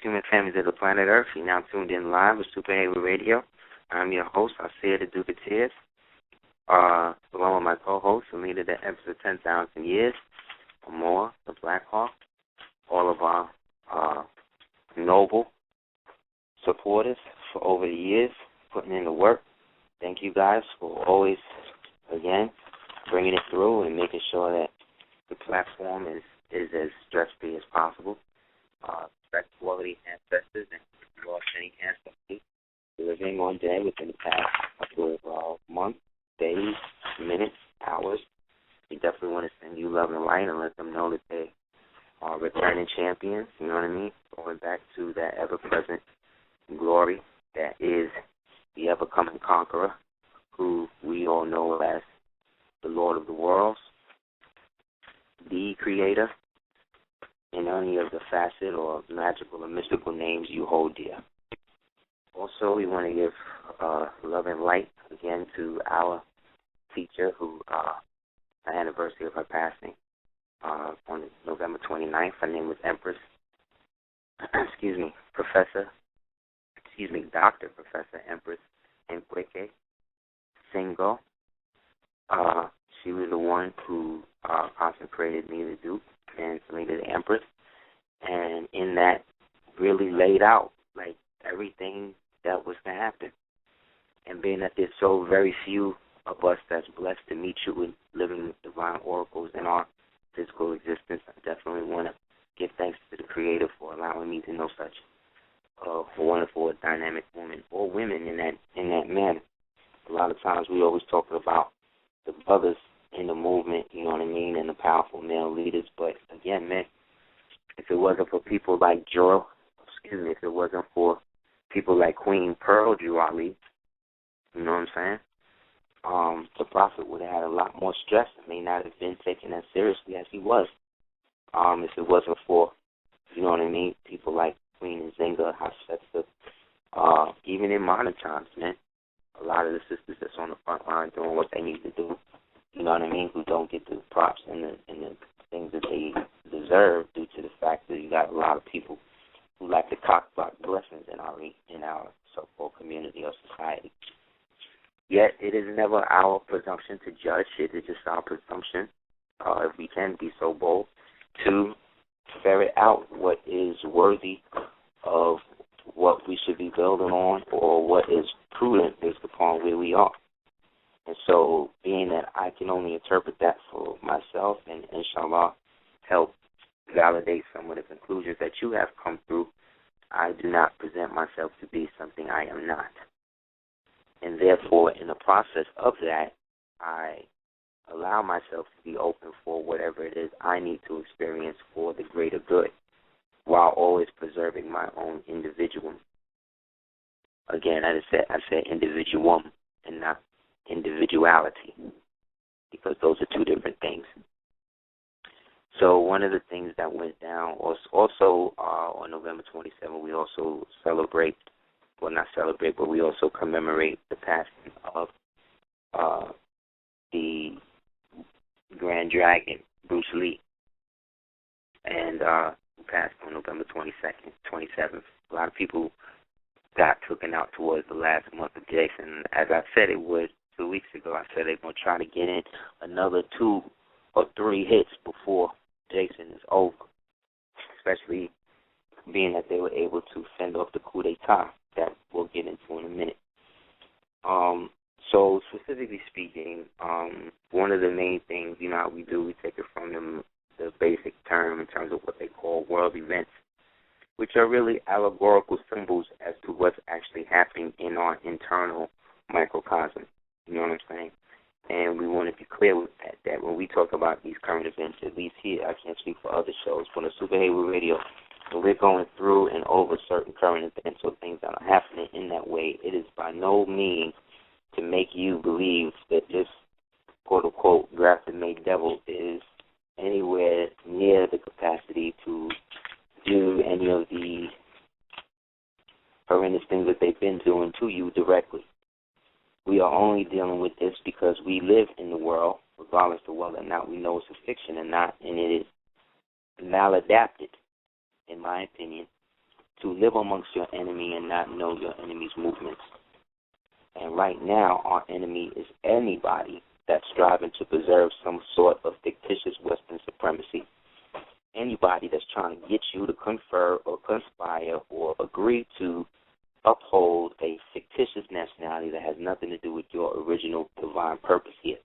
human families of the planet Earth. You're now tuned in live with Super Heru Radio. I'm your host, Aseer the Duke of Tears, along with my co-host, the leader that episode 10,000 years or more, the Black Hawk, all of our noble supporters for over the years, putting in the work. Thank you guys for always, again, bringing it through and making sure that the platform is as stress-free as possible. Respect quality ancestors and lost any ancestors living on day within the past couple of months, days, minutes, hours. We definitely want to send you love and light and let them know that they are returning champions, you know what I mean? Going back to that ever-present glory that is the ever-coming conqueror, who we all know as the Lord of the Worlds, the Creator, in any of the facet or magical or mystical names you hold dear. Also, we want to give love and light again to our teacher, who the anniversary of her passing on November 29th. Her name was Empress, Dr. Professor Empress Nkweke Singo. She was the one who consecrated me the Duke and to me the Empress, and in that really laid out like everything that was to happen. And being that there's so very few of us that's blessed to meet you with living divine oracles in our physical existence, I definitely want to give thanks to the Creator for allowing me to know such a wonderful, dynamic woman or women in that manner. A lot of times we always talk about the brothers in the movement, you know what I mean, and the powerful male leaders. But again, man, if it wasn't for people like if it wasn't for people like Queen Pearl Moorally, you know what I'm saying, the Prophet would have had a lot more stress and may not have been taken as seriously as he was. If it wasn't for, you know what I mean, people like Queen Nzinga, Hafsetha, even in modern times, man, a lot of the sisters that's on the front line doing what they need to do, you know what I mean, who don't get the props and the things that they deserve due to the fact that you got a lot of people who like to cock-block blessings in our so-called community or society. Yet it is never our presumption to judge. It is just our presumption, if we can be so bold, to ferret out what is worthy of what we should be building on or what is prudent based upon where we are. And so, being that I can only interpret that for myself and, inshallah, help validate some of the conclusions that you have come through, I do not present myself to be something I am not. And therefore, in the process of that, I allow myself to be open for whatever it is I need to experience for the greater good, while always preserving my own individual. Again, I said individuum and not individuality, because those are two different things. So one of the things that went down also on November 27th, we also we also commemorate the passing of the Grand Dragon, Bruce Lee, and passed on November 27th. A lot of people got taken out towards the last month of Jason. As I said it would 2 weeks ago, I said they're going to try to get in another 2 or 3 hits before Jason is over, especially being that they were able to fend off the coup d'etat that we'll get into in a minute. So specifically speaking, one of the main things, you know how we do, we take it from the basic term in terms of what they call world events, which are really allegorical symbols as to what's actually happening in our internal microcosm. You know what I'm saying? And we want to be clear with that when we talk about these current events, at least here, I can't speak for other shows, but on Super Heru Radio, when we're going through and over certain current events or things that are happening in that way, it is by no means to make you believe that this quote-unquote grafted-made devil is anywhere near the capacity to do any of the horrendous things that they've been doing to you directly. We are only dealing with this because we live in the world, regardless of whether or not we know it's a fiction or not, and it is maladapted, in my opinion, to live amongst your enemy and not know your enemy's movements. And right now, our enemy is anybody that's striving to preserve some sort of fictitious Western supremacy. Anybody that's trying to get you to confer or conspire or agree to uphold a fictitious nationality that has nothing to do with your original divine purpose here.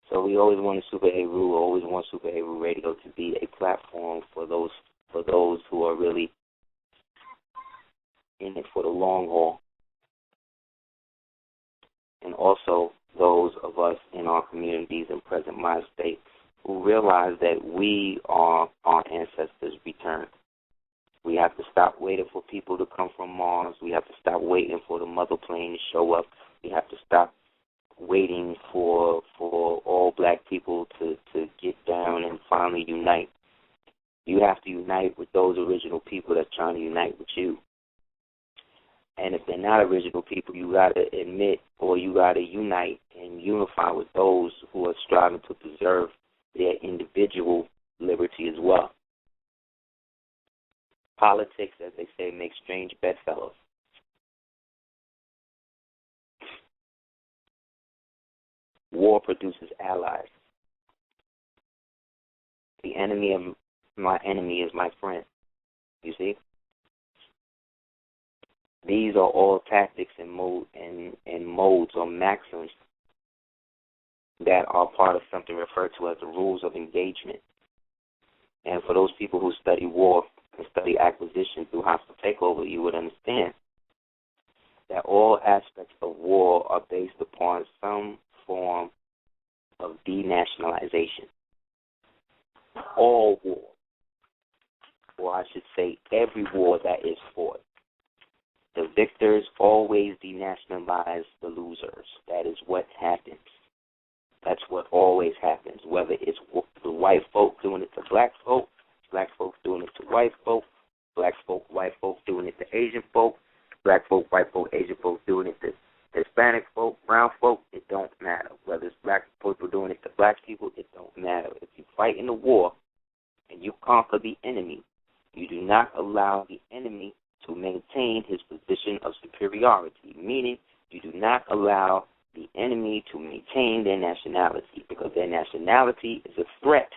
So we always wanted Super Heru, always want Super Heru Radio to be a platform for those who are really in it for the long haul. And also those of us in our communities in present mind state who realize that we are our ancestors' return. We have to stop waiting for people to come from Mars. We have to stop waiting for the mother plane to show up. We have to stop waiting for all black people to get down and finally unite. You have to unite with those original people that's trying to unite with you. And if they're not original people, you got to admit or you got to unite and unify with those who are striving to preserve their individual liberty as well. Politics, as they say, makes strange bedfellows. War produces allies. The enemy of my enemy is my friend. You see? These are all tactics and modes or maxims that are part of something referred to as the rules of engagement. And for those people who study war and study acquisition through hostile takeover, you would understand that all aspects of war are based upon some form of denationalization. All war, or I should say every war that is fought, the victors always denationalize the losers. That is what happens. That's what always happens, whether it's the white folk doing it to black folk doing it to white folk white folk doing it to Asian folk, black folk, white folk, Asian folk doing it to Hispanic folk, brown folk, it don't matter. Whether it's black people doing it to black people, it don't matter. If you fight in the war and you conquer the enemy, you do not allow the enemy to maintain his position of superiority, meaning you do not allow the enemy to maintain their nationality because their nationality is a threat.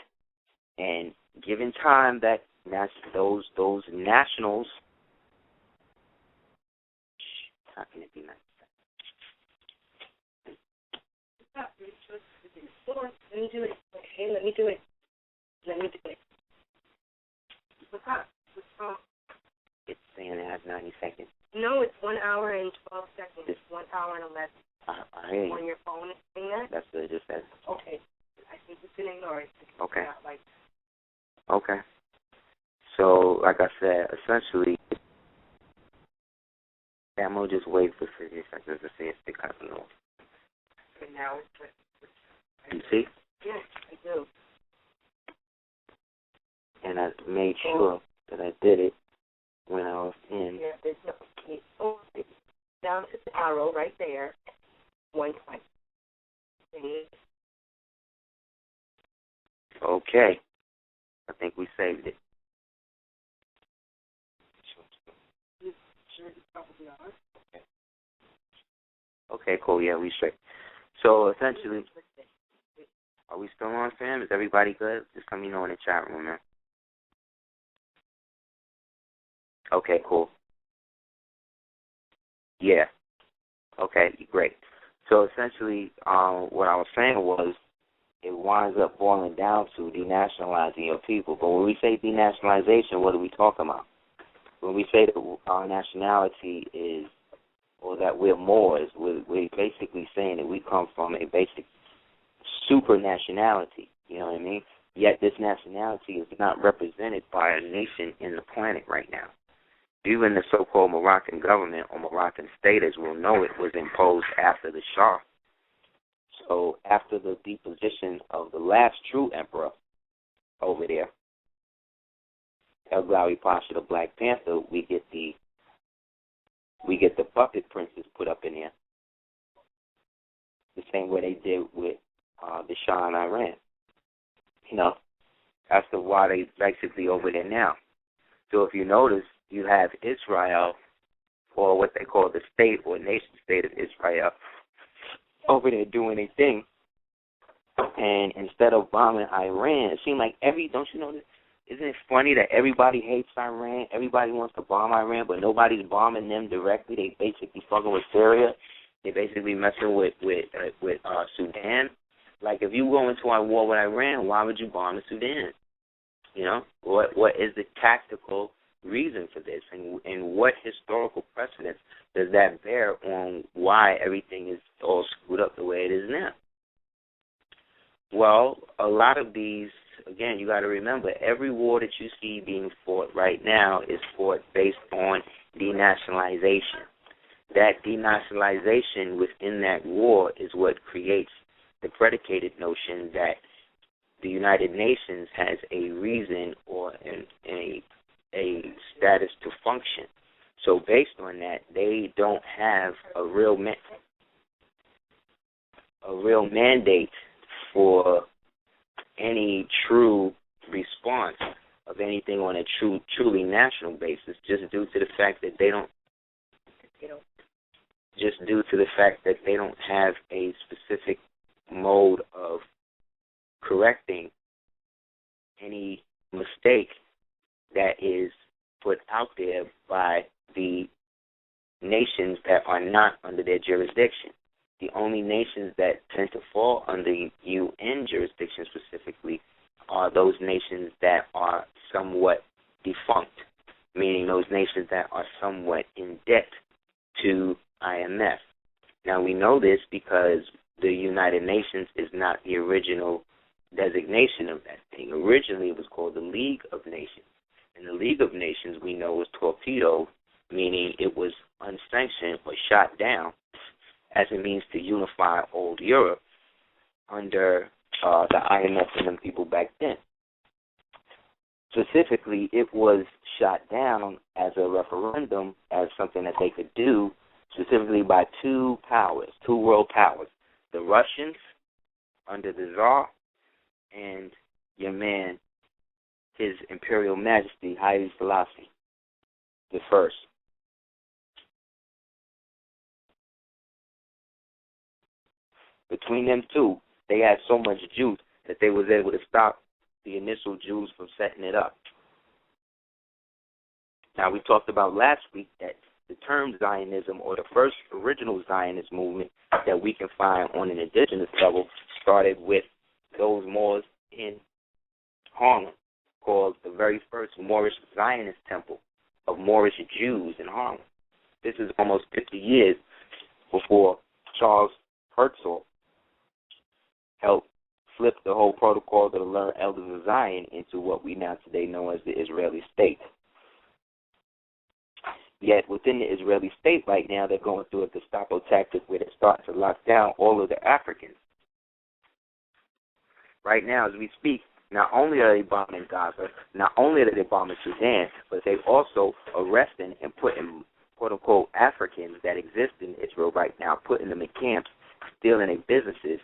And given time that those nationals, how can it be nice? Hold on, let me do it. Okay, let me do it. What's up? It's saying it has 90 seconds. No, it's 1 hour and 12 seconds. It's 1 hour and 11. I hear you. On your phone, it's saying that? That's what it just said. Okay. I think you can ignore it. Okay. Okay. So, like I said, essentially, I'm going to just wait for 50 seconds to see if it cuts it off. And now it's what? You see? Yes, I do. And I made sure that I did it when I was in. Yeah, there's no key. Oh, down to the arrow right there. 1 point. Okay. I think we saved it. Okay, cool. Yeah, we straight. So essentially, are we still on, fam? Is everybody good? Just let me know in the chat room, man. Okay, cool. Yeah. Okay, great. So essentially, what I was saying was, it winds up boiling down to denationalizing your people. But when we say denationalization, what are we talking about? When we say that our nationality is, or that we're Moors, we're basically saying that we come from a basic super nationality. You know what I mean? Yet this nationality is not represented by a nation in the planet right now. Even the so-called Moroccan government or Moroccan state, as we'll know it, was imposed after the Shah. So after the deposition of the last true emperor over there, El Glawi Pasha, the Black Panther, we get the puppet princes put up in there. the same way they did with the Shah in Iran. You know, that's why they basically over there now. So if you notice, you have Israel, or what they call the state or nation state of Israel, over there doing a thing. And instead of bombing Iran, it seemed like don't you know this? Isn't it funny that everybody hates Iran? Everybody wants to bomb Iran, but nobody's bombing them directly. They basically fucking with Syria. They basically messing with Sudan. Like, if you go into a war with Iran, why would you bomb Sudan? You know, what is the tactical reason for this, and what historical precedence does that bear on why everything is all screwed up the way it is now? Well, a lot of these, again, you got to remember, every war that you see being fought right now is fought based on denationalization. That denationalization within that war is what creates the predicated notion that the United Nations has a reason or a status to function. So based on that, they don't have a real mandate for any true response of anything on a truly national basis, just due to the fact that they don't have a specific mode of correcting any mistake that is put out there by the nations that are not under their jurisdiction. The only nations that tend to fall under UN jurisdiction specifically are those nations that are somewhat defunct, meaning those nations that are somewhat in debt to IMF. Now, we know this because the United Nations is not the original designation of that thing. Originally, it was called the League of Nations. And the League of Nations, we know, was torpedoed, meaning it was unsanctioned or shot down as a means to unify old Europe under the IMF and them people back then. Specifically, it was shot down as a referendum, as something that they could do, specifically by two world powers, the Russians under the Tsar, and your man, His Imperial Majesty, Haile Selassie the First. Between them two, they had so much juice that they was able to stop the initial Jews from setting it up. Now, we talked about last week that the term Zionism, or the first original Zionist movement that we can find on an indigenous level, started with those Moors in Harlem, called the very first Moorish Zionist temple of Moorish Jews in Harlem. This is almost 50 years before Charles Herzl helped flip the whole protocol to the learned elders of Zion into what we now today know as the Israeli state. Yet within the Israeli state right now, they're going through a Gestapo tactic where they start to lock down all of the Africans. Right now, as we speak, not only are they bombing Gaza, not only are they bombing Sudan, but they're also arresting and putting, quote-unquote, Africans that exist in Israel right now, putting them in camps, stealing their businesses,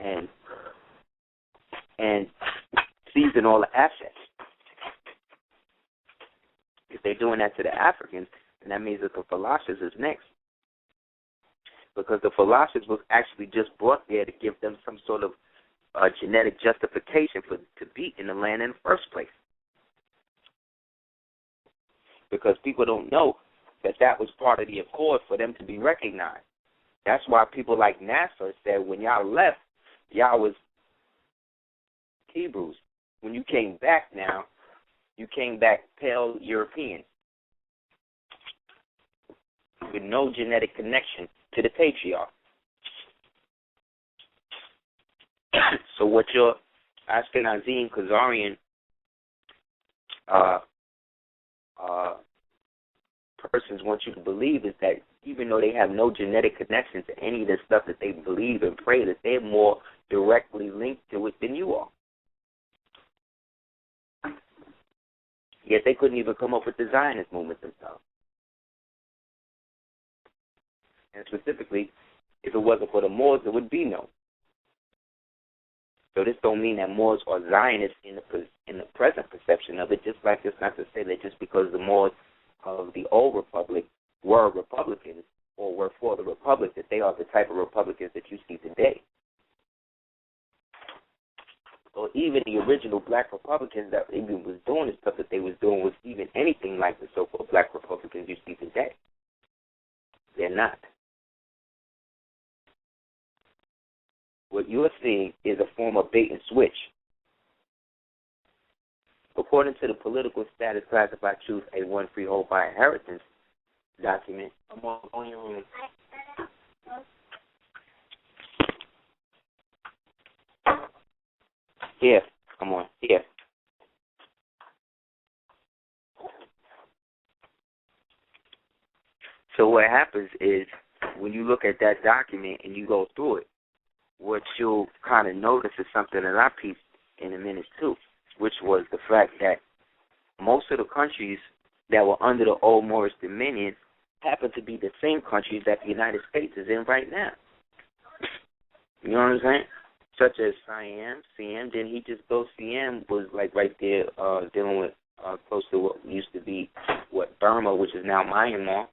and seizing all the assets. If they're doing that to the Africans, then that means that the Falashas is next. Because the Falashas was actually just brought there to give them some sort of genetic justification to be in the land in the first place. Because people don't know that was part of the accord for them to be recognized. That's why people like Nasser said when y'all left, y'all was Hebrews. When you came back now, you came back pale European with no genetic connection to the patriarch. So what your Ashkenazim, Khazarian persons want you to believe is that even though they have no genetic connection to any of the stuff that they believe and pray, that they're more directly linked to it than you are. Yet they couldn't even come up with the Zionist movement themselves. And specifically, If it wasn't for the Moors, there would be no. So this don't mean that Moors are Zionists in the present perception of it, just like it's not to say that just because the Moors of the old republic were Republicans or were for the republic, that they are the type of Republicans that you see today. Or even the original black Republicans that even was doing the stuff that they was doing was even anything like the so-called black Republicans you see today. They're not. What you're seeing is a form of bait and switch. According to the Political Status Classified Truth, a one freehold by inheritance document, I'm on your room. Here, come on, here. So what happens is when you look at that document and you go through it, what you'll kind of notice is something that I pieced in a minute too, which was the fact that most of the countries that were under the old Moorish dominion happen to be the same countries that the United States is in right now. You know what I'm saying? Such as Siam, didn't he just go? Siam was like right there dealing with close to what used to be Burma, which is now Myanmar.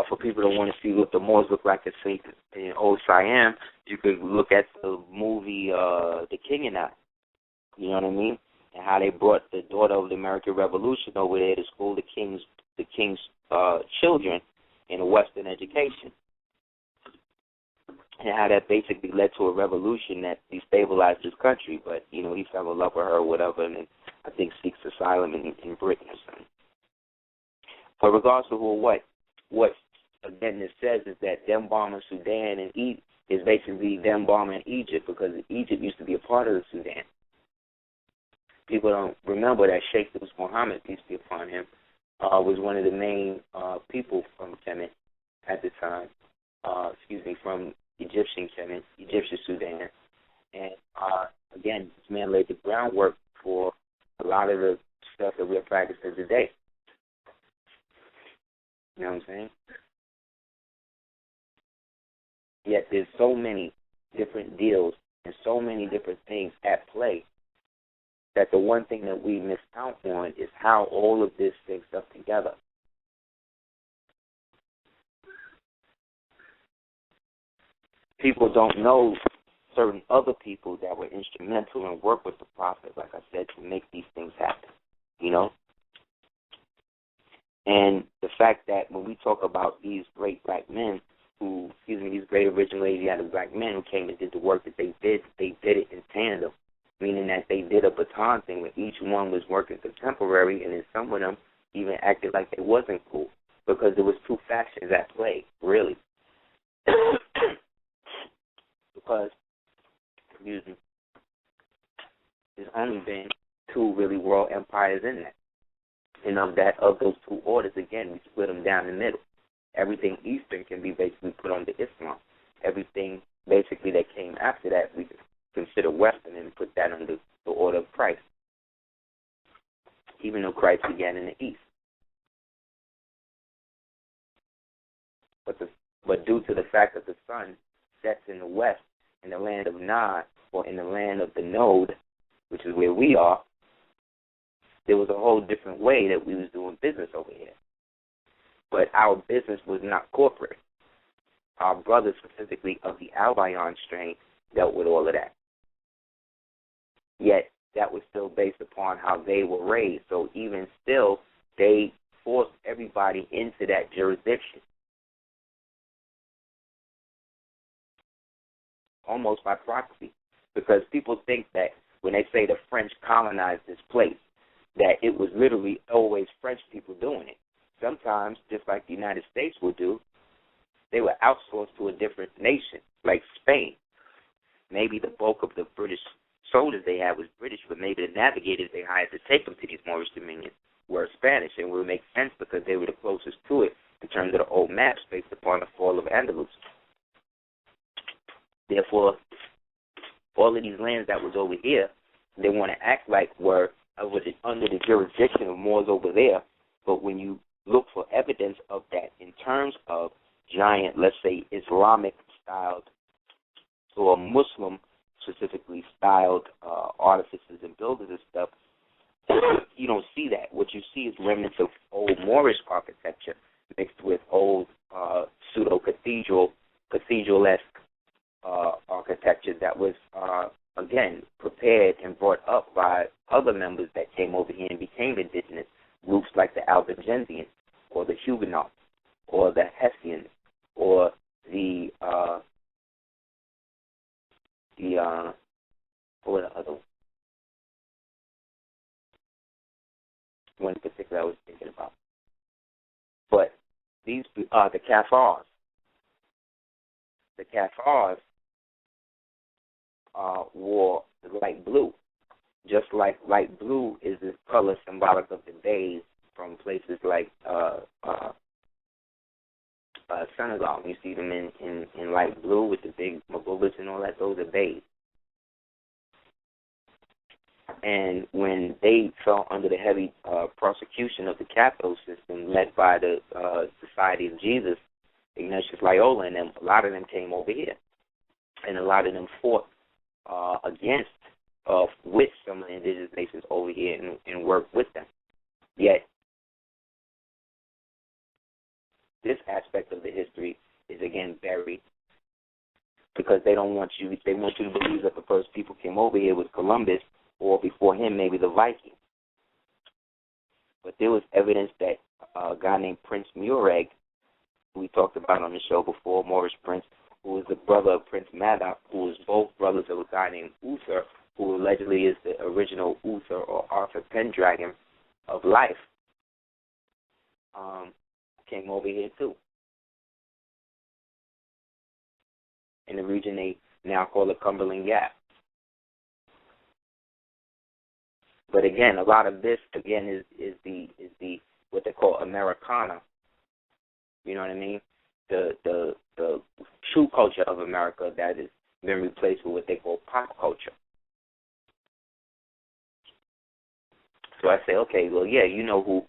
For people that want to see what the Moors look like in old Siam, you could look at the movie The King and I. You know what I mean? And how they brought the daughter of the American Revolution over there to school the king's children in a Western education. And how that basically led to a revolution that destabilized his country. But, you know, he fell in love with her or whatever, and then I think seeks asylum in Britain or something. But regardless of what again this says is that them bombing Sudan and Egypt is basically them bombing Egypt, because Egypt used to be a part of the Sudan. People don't remember that Sheikh Mohammed, peace be upon him, was one of the main people from Kemet at the time. From Egyptian Kemet, Egyptian Sudan. And again, this man laid the groundwork for a lot of the stuff that we're practicing today. You know what I'm saying? Yet there's so many different deals and so many different things at play that the one thing that we miss out on is how all of this syncs up together. People don't know certain other people that were instrumental and work with the Prophet, like I said, to make these things happen, you know? And the fact that when we talk about these great black men these great original Asiatic black men who came and did the work that they did it in tandem, meaning that they did a baton thing where each one was working contemporary, and then some of them even acted like they wasn't cool because there was two factions at play, really. Because, there's only been two really world empires in that. And of those two orders, again, we split them down the middle. Everything Eastern can be basically put under Islam. Everything basically that came after that, we consider Western and put that under the order of Christ, even though Christ began in the East. But due to the fact that the sun sets in the West, in the land of Nod, or in the land of the Node, which is where we are, there was a whole different way that we was doing business over here. But our business was not corporate. Our brothers, specifically of the Albion strain, dealt with all of that. Yet, that was still based upon how they were raised. So even still, they forced everybody into that jurisdiction. Almost by proxy. Because people think that when they say the French colonized this place, that it was literally always French people doing it. Sometimes, just like the United States would do, they were outsourced to a different nation, like Spain. Maybe the bulk of the British soldiers they had was British, but maybe the navigators they hired to take them to these Moorish dominions were Spanish, and it would make sense because they were the closest to it in terms of the old maps based upon the fall of Andalus. Therefore, all of these lands that was over here, they want to act like were under the jurisdiction of Moors over there, but when you look for evidence of that in terms of giant, let's say, Islamic-styled or Muslim specifically styled artificers and builders and stuff, you don't see that. What you see is remnants of old Moorish architecture mixed with old cathedral-esque architecture that was, again, prepared and brought up by other members that came over here and became indigenous, groups like the Albigensians or the Huguenots or the Hessians or the what are the other one in particular I was thinking about. But these are the Cathars. The Cathars wore light blue, just like light blue is the color symbolic of the bays from places like Senegal. You see them in light blue with the big mabulas and all that. Those are bays. And when they fell under the heavy prosecution of the capital system led by the Society of Jesus, Ignatius Loyola and them, a lot of them came over here. And a lot of them fought against, with some of the indigenous nations over here and worked with them. Yet, this aspect of the history is again buried because they want you to believe that the first people came over here was Columbus, or before him maybe the Vikings. But there was evidence that a guy named Prince Mureg, who we talked about on the show before, Moorish Prince, who was the brother of Prince Maddox, who was both brothers of a guy named Uther, who allegedly is the original Uther or Arthur Pendragon of life, came over here too. In the region they now call the Cumberland Gap. But again, a lot of this again is the what they call Americana. You know what I mean? The true culture of America that has been replaced with what they call pop culture. So I say, okay, well, yeah, you know who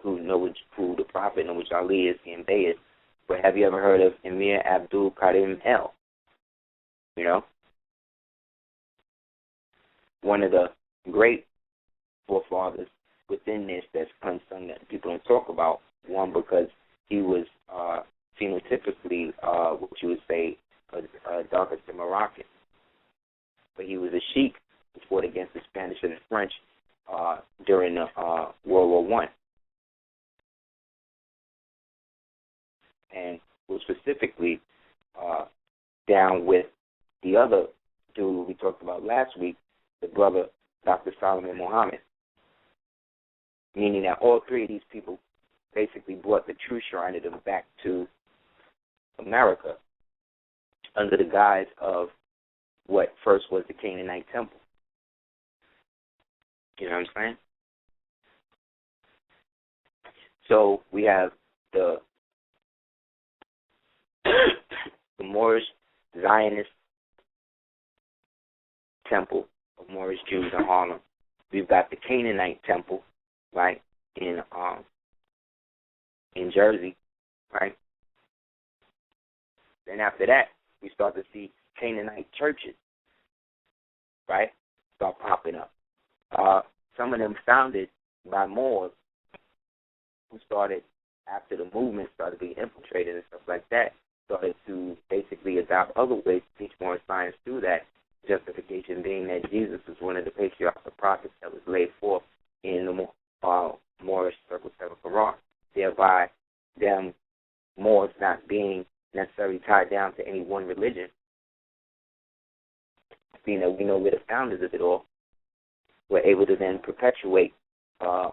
the Prophet and which Ali is and Bey is, but have you ever heard of Emir Abdul Karim El? You know, one of the great forefathers within this that's unsung that people don't talk about. One, because he was phenotypically what you would say darker than Moroccan, but he was a sheik who fought against the Spanish and the French during World War I, and was specifically down with the other dude we talked about last week, the brother Dr. Solomon Muhammad, meaning that all three of these people basically brought the true Shrinedom back to America under the guise of what first was the Canaanite temple. You know what I'm saying? So we have the Moorish Zionist temple of Moorish Jews in Harlem. We've got the Canaanite temple, right, in Jersey, right? Then after that, we start to see Canaanite churches, right, start popping up. Some of them founded by Moors who started, after the movement started being infiltrated and stuff like that, started to basically adopt other ways to teach Moorish science through that, justification being that Jesus was one of the patriarchs of prophets that was laid forth in the Moorish Circle 7 Quran, thereby them Moors not being necessarily tied down to any one religion, being that we know we're the founders of it all, we're able to then perpetuate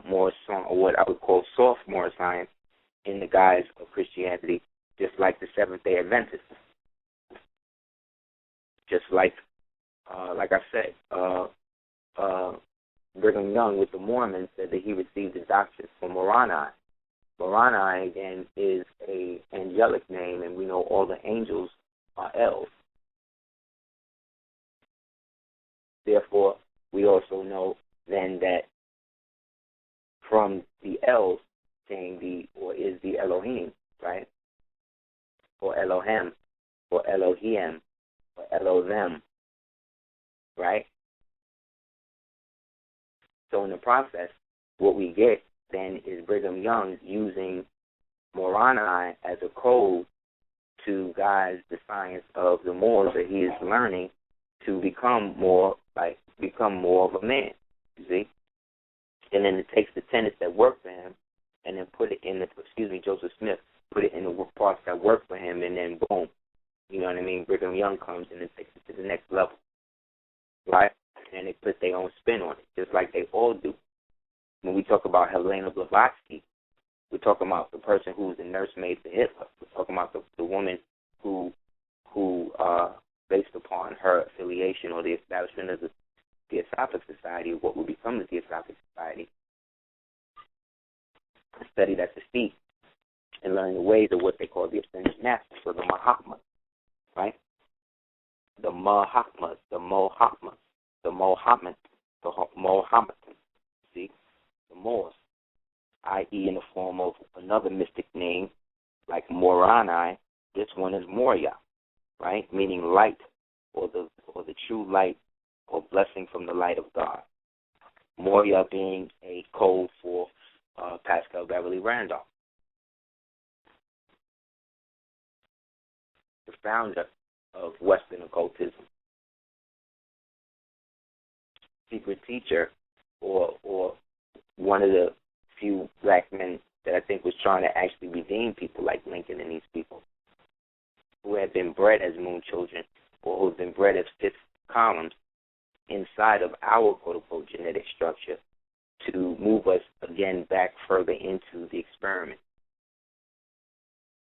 Moorish song, or what I would call soft Moorish science, in the guise of Christianity, just like the Seventh-day Adventists. Just like I said, Brigham Young with the Mormons said that he received the doctrine from Moorally. Moorally, again, is a angelic name, and we know all the angels are elves. Therefore, we also know then that from the elves came is the Elohim, right? or Elohim, or Elohim, or Elohim, right? So in the process, what we get then is Brigham Young using Moorally as a code to guide the science of the morals that he is learning to become more of a man, you see? And then it takes the tenets that work for him and then put it in Joseph Smith, put it in the parts that work for him, and then boom, you know what I mean? Brigham Young comes and then takes it to the next level, right? And they put their own spin on it, just like they all do. When we talk about Helena Blavatsky, we're talking about the person who's the nursemaid to Hitler. We're talking about the woman who based upon her affiliation or the establishment of the Theosophic Society, or what will become the Theosophic Society, studied at the feet and learned the ways of what they call the ascended masters, or the Mahatmas, right? The Mahatmas, the Mohammedans, see? The Moors, i.e. in the form of another mystic name, like Moorally. This one is Moria, right? Meaning light, or the true light, or blessing from the light of God. Moria being a code for Pascal Beverly Randolph, the founder of Western occultism, secret teacher, or one of the few black men that I think was trying to actually redeem people like Lincoln and these people who had been bred as moon children, or who have been bred as fifth columns inside of our quote-unquote genetic structure to move us again back further into the experiment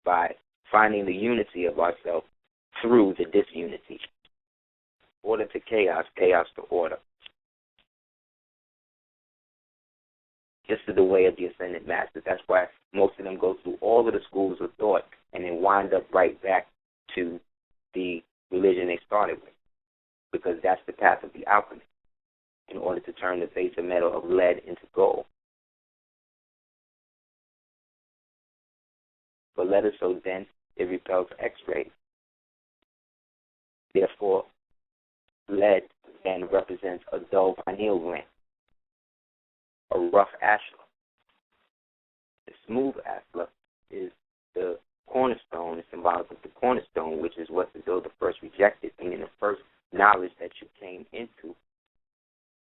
by finding the unity of ourselves through the disunity. Order to chaos, chaos to order. This is the way of the ascended masters. That's why most of them go through all of the schools of thought and then wind up right back to the religion they started with, because that's the path of the alchemist in order to turn the base of metal of lead into gold. But let us so dense it repels X-rays. Therefore, lead then represents a dull pineal gland, a rough ashlar. The smooth ashlar is the cornerstone, is symbolic of the cornerstone, which is what the builder first rejected, meaning the first knowledge that you came into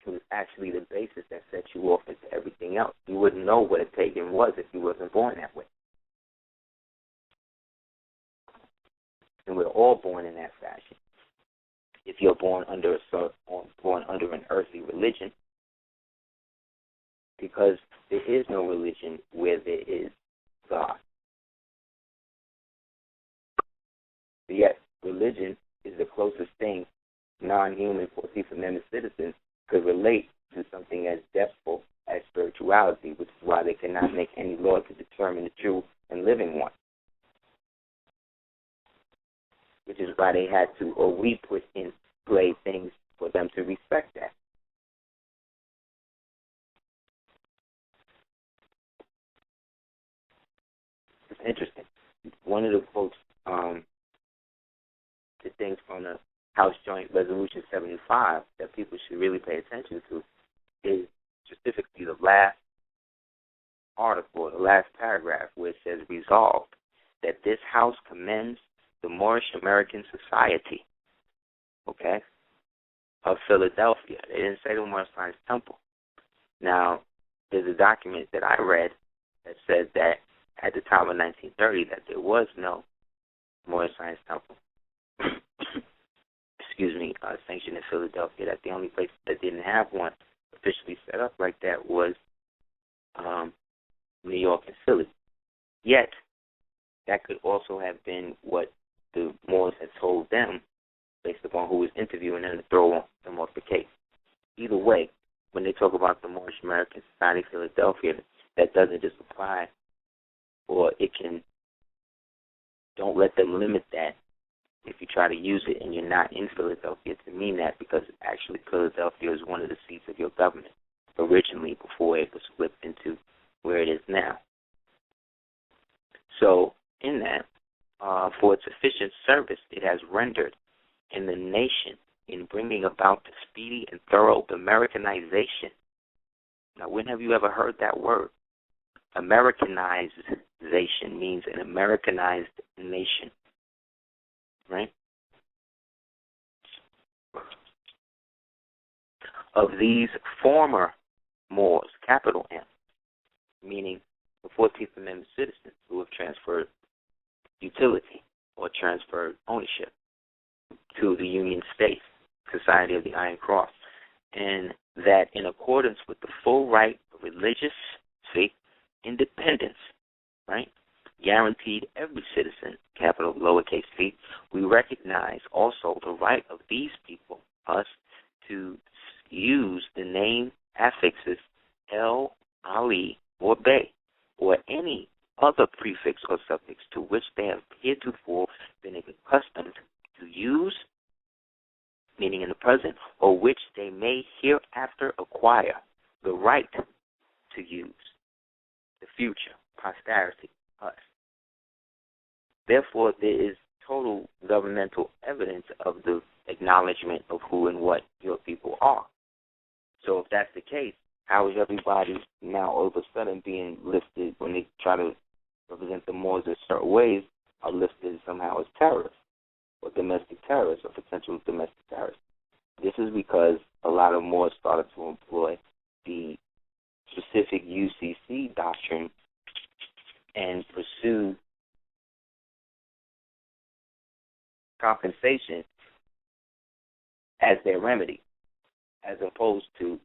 was actually the basis that set you off into everything else. You wouldn't know what a pagan was if you wasn't born that way. And we're all born in that fashion. If you're born under an earthly religion, because there is no religion where there is God. But yet, religion is the closest thing non-human 14th Amendment citizens could relate to something as depthful as spirituality, which is why they cannot make any law to determine the true and living one. Which is why they had to, or we put in play things for them to respect that. It's interesting. One of the quotes, the things from the House Joint Resolution 75 that people should really pay attention to is specifically the last article, the last paragraph, where it says, resolved that this House commends the Moorish American Society, okay, of Philadelphia. They didn't say the Moorish Science Temple. Now, there's a document that I read that said that at the time of 1930 that there was no Moorish Science Temple. Sanctioned in Philadelphia. That the only place that didn't have one officially set up like that was New York and Philly. Yet, that could also have been what the Moors had told them based upon who was interviewing them to throw them off the case. Either way, when they talk about the Moorish American Society of Philadelphia, that doesn't just apply, or it can, don't let them limit that if you try to use it and you're not in Philadelphia to mean that, because actually Philadelphia is one of the seats of your government originally before it was flipped into where it is now. So in that, for its efficient service it has rendered in the nation in bringing about the speedy and thorough Americanization. Now, when have you ever heard that word? Americanization means an Americanized nation, right? Of these former Moors, capital M, meaning the 14th Amendment citizens who have transferred utility or transferred ownership to the Union States, Society of the Iron Cross, and that in accordance with the full right of religious, independence, right, guaranteed every citizen, capital lowercase c, we recognize also the right of these people, us, to use the name affixes El, Ali, or Bey, or any other prefix or suffix to which they have heretofore been accustomed to use, meaning in the present, or which they may hereafter acquire the right to use, the future, posterity, us. Therefore, there is total governmental evidence of the acknowledgement of who and what your people are. So if that's the case, how is everybody now all of a sudden being listed when they try to represent the Moors in certain ways, are listed somehow as terrorists or domestic terrorists or potential domestic terrorists? This is because a lot of Moors started to employ the specific UCC doctrine and pursue compensation as their remedy, as opposed to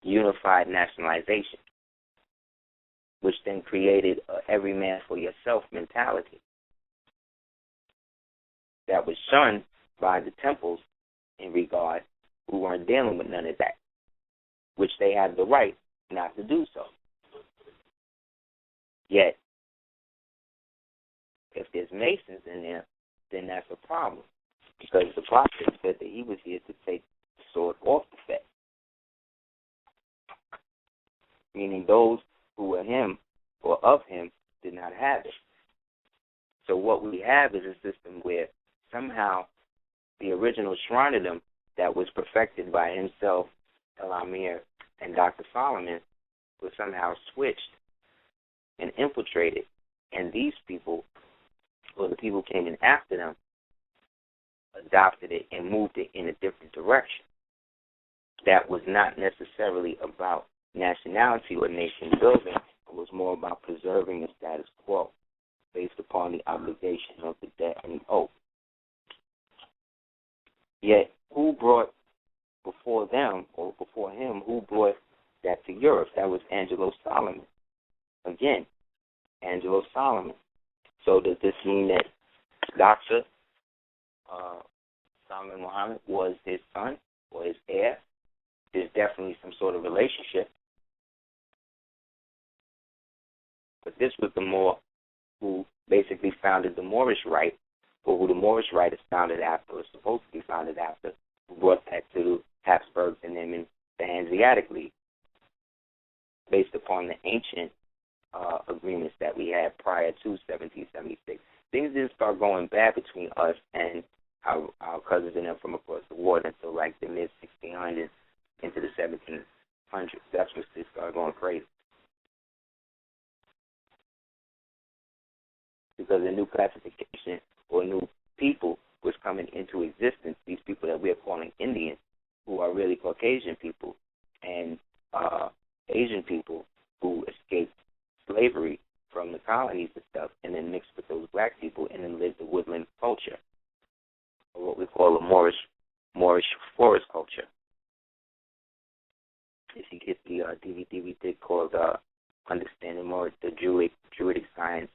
unified nationalization, which then created a every man for yourself mentality that was shunned by the temples in regard, who weren't dealing with none of that, which they had the right not to do so. Yet, if there's Masons in there, then that's a problem, because the prophet said that he was here to take the sword off the faith, meaning those who were him or of him did not have it. So what we have is a system where somehow the original Shrinerdom that was perfected by himself, El-Amir, and Dr. Solomon was somehow switched and infiltrated, and these people, or the people who came in after them, adopted it and moved it in a different direction. That was not necessarily about nationality or nation building. It was more about preserving the status quo based upon the obligation of the debt and the oath. Yet, who brought before them, or before him, who brought that to Europe? That was Angelo Solomon. Again, Angelo Solomon. So does this mean that Dr. Solomon Muhammad was his son or his heir? There's definitely some sort of relationship. But this was the Moor who basically founded the Moorish Rite, or who the Moorish Rite is founded after, or supposed to be founded after, who brought that to Habsburgs and them in the Hanseatic League, based upon the ancient agreements that we had prior to 1776. Things didn't start going bad between us and our cousins and them from across the water until like the mid-1600s into the 1700s. That's when they started going crazy. Because a new classification or new people was coming into existence, these people that we are calling Indians, who are really Caucasian people, and Asian people who escaped slavery from the colonies and stuff, and then mixed with those black people, and then lived the woodland culture, or what we call a Moorish forest culture. If you get the DVD we did called Understanding the Druidic Science,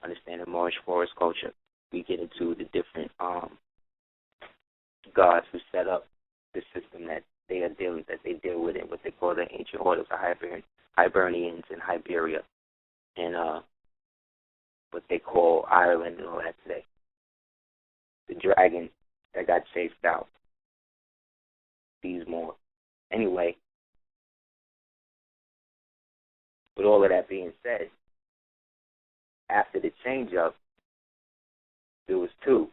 Understanding Moorish Forest Culture, we get into the different gods who set up the system that they deal with, and what they call the ancient orders of Hibernians in Iberia, and what they call Ireland and all that today. The dragon that got chased out. These more. Anyway, with all of that being said, after the change-up, there was two.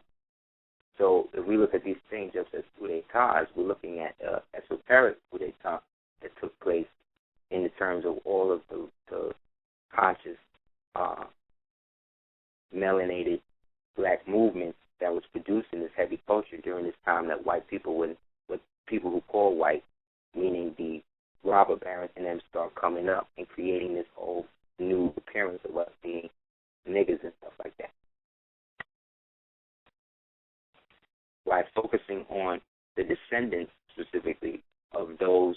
So if we look at these things just as coup d'etats, we're looking at esoteric coup d'etat that took place in the terms of all of the conscious, melanated black movement that was producing this heavy culture during this time that white people what people who call white, meaning the robber barons and them, start coming up and creating this whole new appearance of us being niggas and stuff like that. By focusing on the descendants specifically of those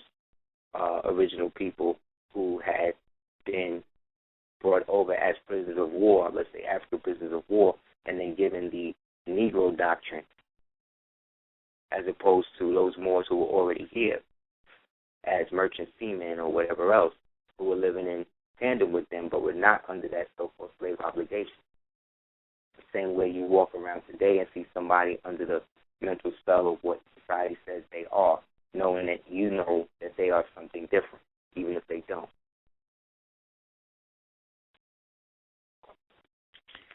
original people who had been brought over as prisoners of war, let's say African prisoners of war, and then given the Negro doctrine, as opposed to those Moors who were already here as merchant seamen or whatever else, who were living in tandem with them but were not under that so-called slave obligation. The same way you walk around today and see somebody under the mental spell of what society says they are, knowing that you know that they are something different, even if they don't.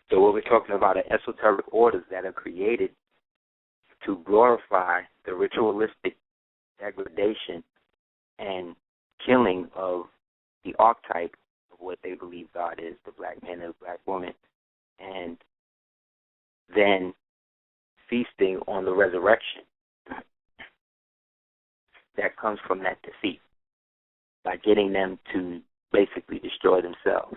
So what we're talking about are esoteric orders that are created to glorify the ritualistic degradation and killing of the archetype of what they believe God is, the black man and the black woman, and then feasting on the resurrection that comes from that defeat by getting them to basically destroy themselves,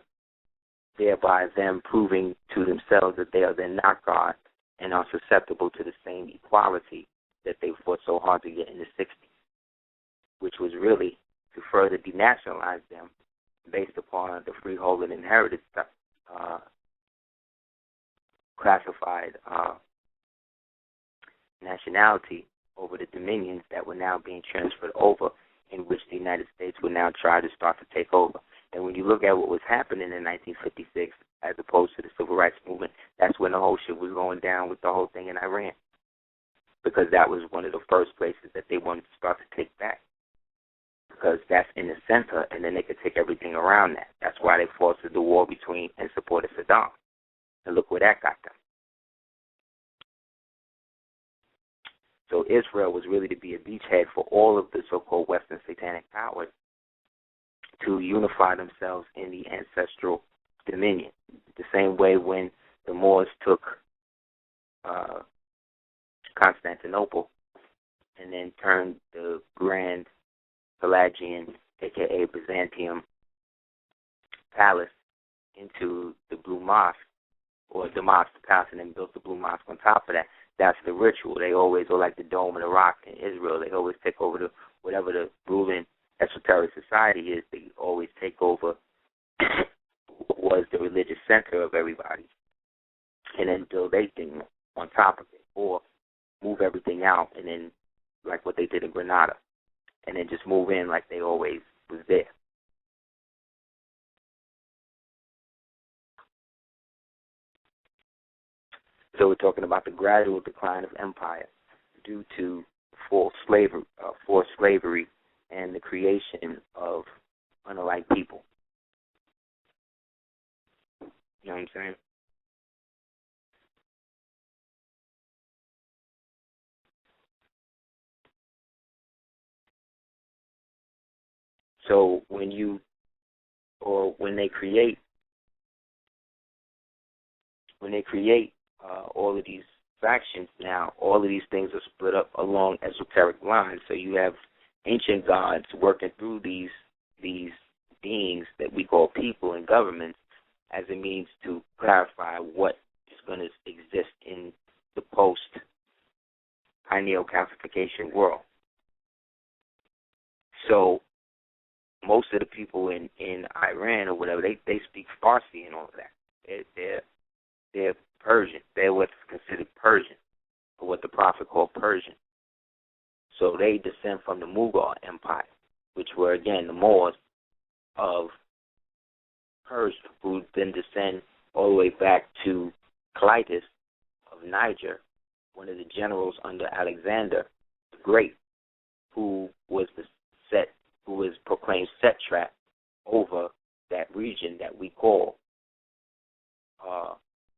thereby them proving to themselves that they are then not God and are susceptible to the same equality that they fought so hard to get in the 60s, which was really to further denationalize them based upon the freehold and inherited classified nationality over the dominions that were now being transferred over, in which the United States would now try to start to take over. And when you look at what was happening in 1956 as opposed to the Civil Rights Movement, that's when the whole shit was going down with the whole thing in Iran, because that was one of the first places that they wanted to start to take back, because that's in the center, and then they could take everything around that. That's why they forced the war between and supported Saddam. And look where that got them. So Israel was really to be a beachhead for all of the so-called Western satanic powers to unify themselves in the ancestral dominion. The same way when the Moors took Constantinople and then turned the Grand Pelagian, a.k.a. Byzantium, palace into the Blue Mosque, or the Mosque Palace, and then built the Blue Mosque on top of that. That's the ritual. They always, or like the Dome of the Rock in Israel, they always take over whatever the ruling esoteric society is. They always take over what was the religious center of everybody, and then build a thing on top of it, or move everything out, and then like what they did in Grenada, and then just move in like they always was there. So we're talking about the gradual decline of empire due to forced slavery, and the creation of unlike people. You know what I'm saying? So when they create all of these factions now, all of these things are split up along esoteric lines. So you have ancient gods working through these beings that we call people and governments as a means to clarify what is going to exist in the post-pineal calcification world. So most of the people in Iran or whatever, they speak Farsi and all of that. They're Persian. They're what's considered Persian, or what the Prophet called Persian. So they descend from the Mughal Empire, which were, again, the Moors of Persia, who then descend all the way back to Clytus of Niger, one of the generals under Alexander the Great, who was proclaimed Setrap over that region that we call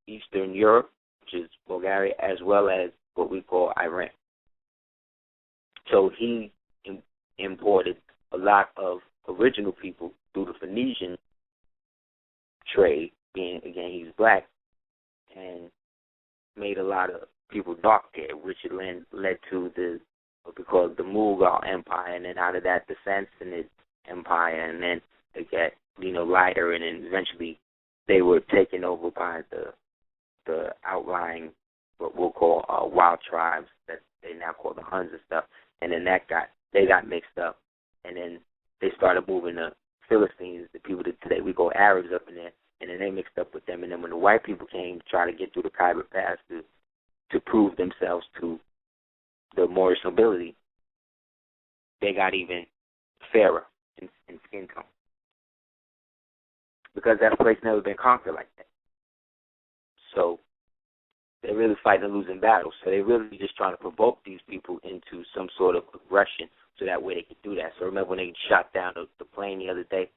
Eastern Europe which is Bulgaria, as well as what we call Iran. So he imported a lot of original people through the Phoenician trade, being, again, he's black, and made a lot of people dark there, which led to what we call the Mughal Empire, and then out of that, the Sassanid Empire, and then they got, lighter, and then eventually they were taken over by the outlying, what we'll call wild tribes that they now call the Huns and stuff, and then they got mixed up, and then they started moving the Philistines, the people that today we call Arabs, up in there, and then they mixed up with them, and then when the white people came to try to get through the Khyber Pass to prove themselves to the Moorish nobility, they got even fairer in skin tone, because that place never been conquered like that. So they're really fighting a losing battle. So they're really just trying to provoke these people into some sort of aggression so that way they can do that. So remember when they shot down the plane the other day?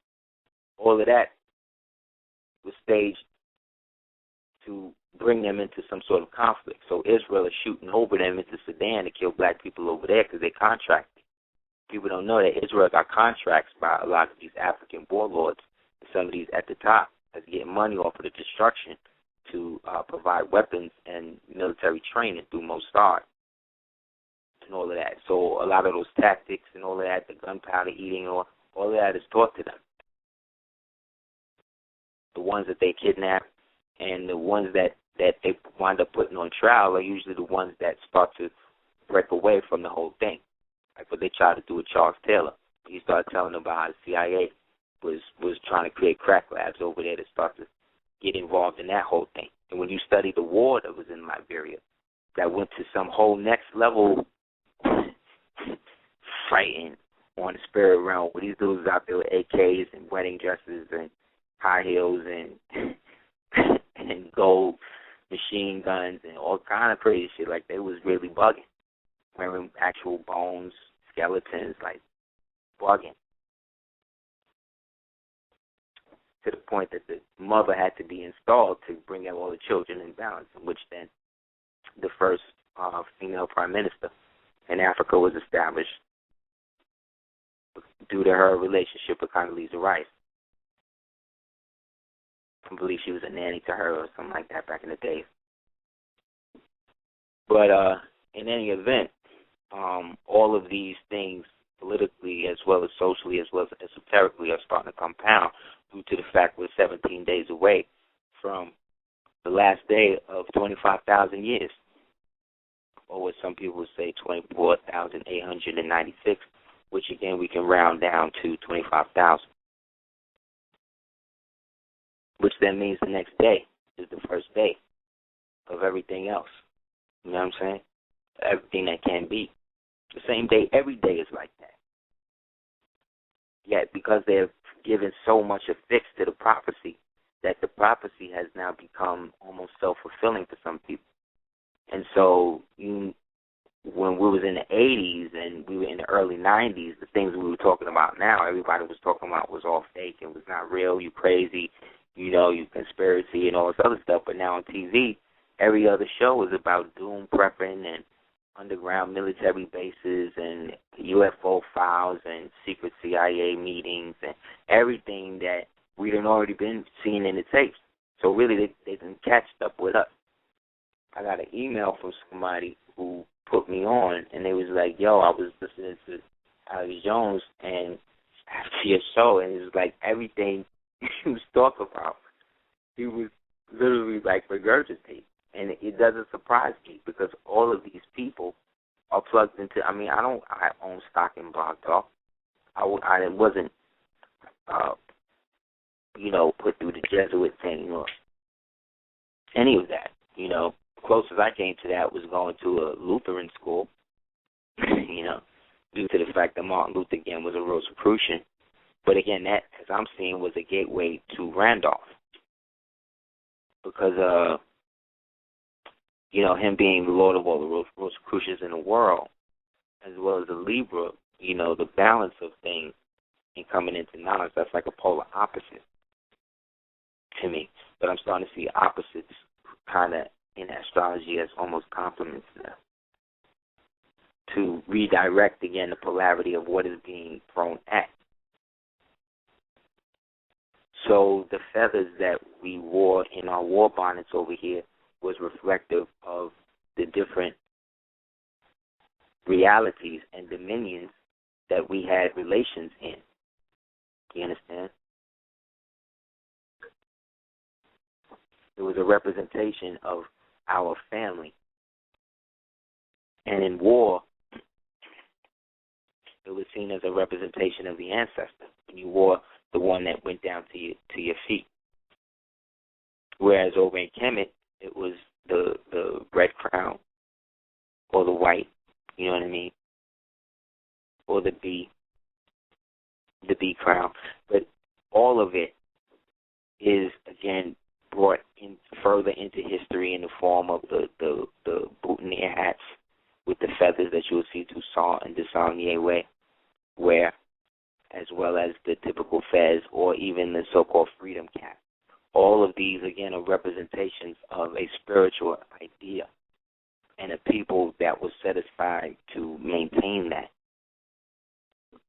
All of that was staged to bring them into some sort of conflict. So Israel is shooting over them into Sudan to kill black people over there because they contracted. People don't know that Israel got contracts by a lot of these African warlords, and some of these at the top, that's getting money off of the destruction to provide weapons and military training through Mossad and all of that. So a lot of those tactics and all of that, the gunpowder eating, all of that is taught to them. The ones that they kidnap and the ones that they wind up putting on trial are usually the ones that start to break away from the whole thing. Like what they tried to do with Charles Taylor. He started telling them about how the CIA was trying to create crack labs over there to start to get involved in that whole thing. And when you study the war that was in Liberia, that went to some whole next level fighting on the spirit realm, where these dudes out there with AKs and wedding dresses and high heels and and gold machine guns and all kind of crazy shit. Like, they was really bugging, wearing actual bones, skeletons, like bugging. To the point that the mother had to be installed to bring out all the children in balance, in which then the first female prime minister in Africa was established due to her relationship with Condoleezza Rice. I believe she was a nanny to her or something like that back in the days. But in any event, all of these things, politically as well as socially as well as esoterically, are starting to compound due to the fact we're 17 days away from the last day of 25,000 years, or what some people would say 24,896, which again we can round down to 25,000, which then means the next day is the first day of everything else. You know what I'm saying? Everything that can be. The same day, every day is like that. Yet, because they've given so much affix to the prophecy, that the prophecy has now become almost self-fulfilling for some people. And so, when we was in the 80s and we were in the early 90s, the things we were talking about now, everybody was talking about was all fake and was not real, you crazy, you conspiracy and all this other stuff. But now on TV, every other show is about doom prepping and underground military bases and UFO files and secret CIA meetings and everything that we had already been seeing in the tapes. So really, they didn't catch up with us. I got an email from somebody who put me on, and they was like, yo, I was listening to Alex Jones and after your show, and it was like everything he was talking about, he was literally like regurgitating. And it doesn't surprise me because all of these people are plugged into. I own stock in Blog Talk. I wasn't, put through the Jesuit thing or any of that. Closest I came to that was going to a Lutheran school. Due to the fact that Martin Luther again was a Rosicrucian. But again, that, as I'm seeing, was a gateway to Randolph because him being the Lord of all the Rosicrucians in the world, as well as the Libra, the balance of things and coming into knowledge, that's like a polar opposite to me. But I'm starting to see opposites kind of in astrology as almost complements them, to redirect again the polarity of what is being thrown at. So the feathers that we wore in our war bonnets over here was reflective of the different realities and dominions that we had relations in. You understand? It was a representation of our family. And in war, it was seen as a representation of the ancestor. When you wore the one that went down to your feet. Whereas over in Kemet, it was the red crown or the white, you know what I mean? Or the B crown. But all of it is, again, brought in further into history in the form of the boutonniere hats with the feathers that you will see Toussaint and Desaulniers wear, as well as the typical fez or even the so-called freedom cap. All of these, again, are representations of a spiritual idea and a people that was set aside to maintain that.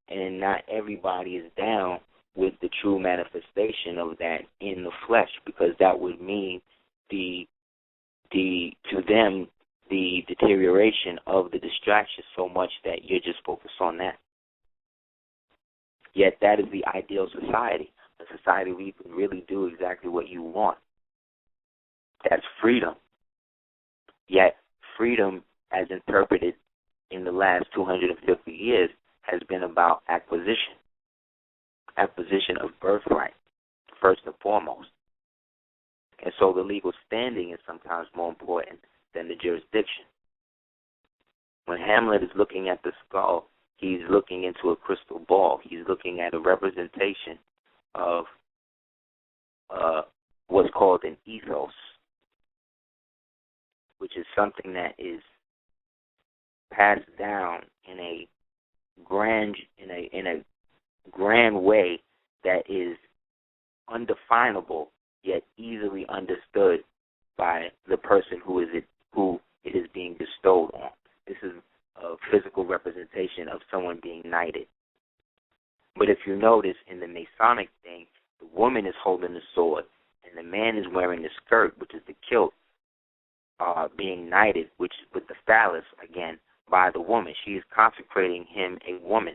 And not everybody is down with the true manifestation of that in the flesh, because that would mean to them the deterioration of the distraction so much that you're just focused on that. Yet that is the ideal society, a society where you can really do exactly what you want. That's freedom. Yet freedom, as interpreted in the last 250 years, has been about acquisition of birthright, first and foremost. And so the legal standing is sometimes more important than the jurisdiction. When Hamlet is looking at the skull, he's looking into a crystal ball. He's looking at a representation of what's called an ethos, which is something that is passed down in a grand way that is undefinable yet easily understood by the person who it is being bestowed on. This is a physical representation of someone being knighted. But if you notice in the Masonic thing, the woman is holding the sword and the man is wearing the skirt, which is the kilt, being knighted, which is with the phallus, again, by the woman. She is consecrating him a woman.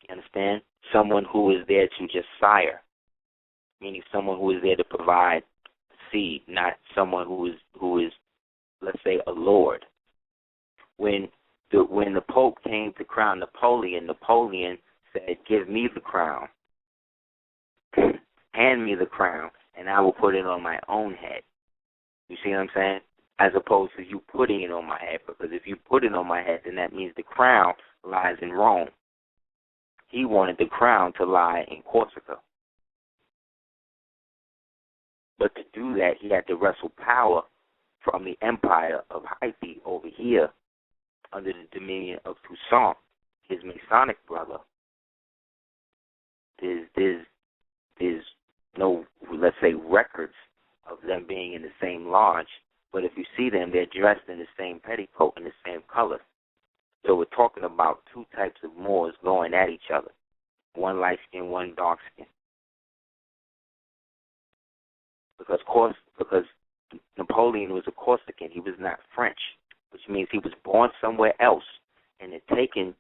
You understand? Someone who is there to just sire, meaning someone who is there to provide seed, not someone who is, let's say, a lord. When the Pope came to crown Napoleon said, "Give me the crown, hand me the crown, and I will put it on my own head." You see what I'm saying? As opposed to you putting it on my head, because if you put it on my head, then that means the crown lies in Rome. He wanted the crown to lie in Corsica. But to do that, he had to wrestle power from the empire of Haiti over here under the dominion of Toussaint, his Masonic brother. There's no, let's say, records of them being in the same lodge, but if you see them, they're dressed in the same petticoat and the same color. So we're talking about two types of Moors going at each other, one light-skinned, one dark-skinned. Because Napoleon was a Corsican, he was not French, which means he was born somewhere else and then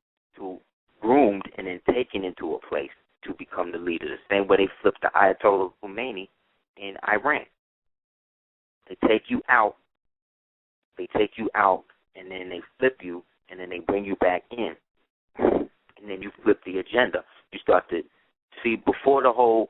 groomed and then taken into a place to become the leader. The same way they flipped the Ayatollah Khomeini in Iran. They take you out, and then they flip you, and then they bring you back in. And then you flip the agenda. You start to see, before the whole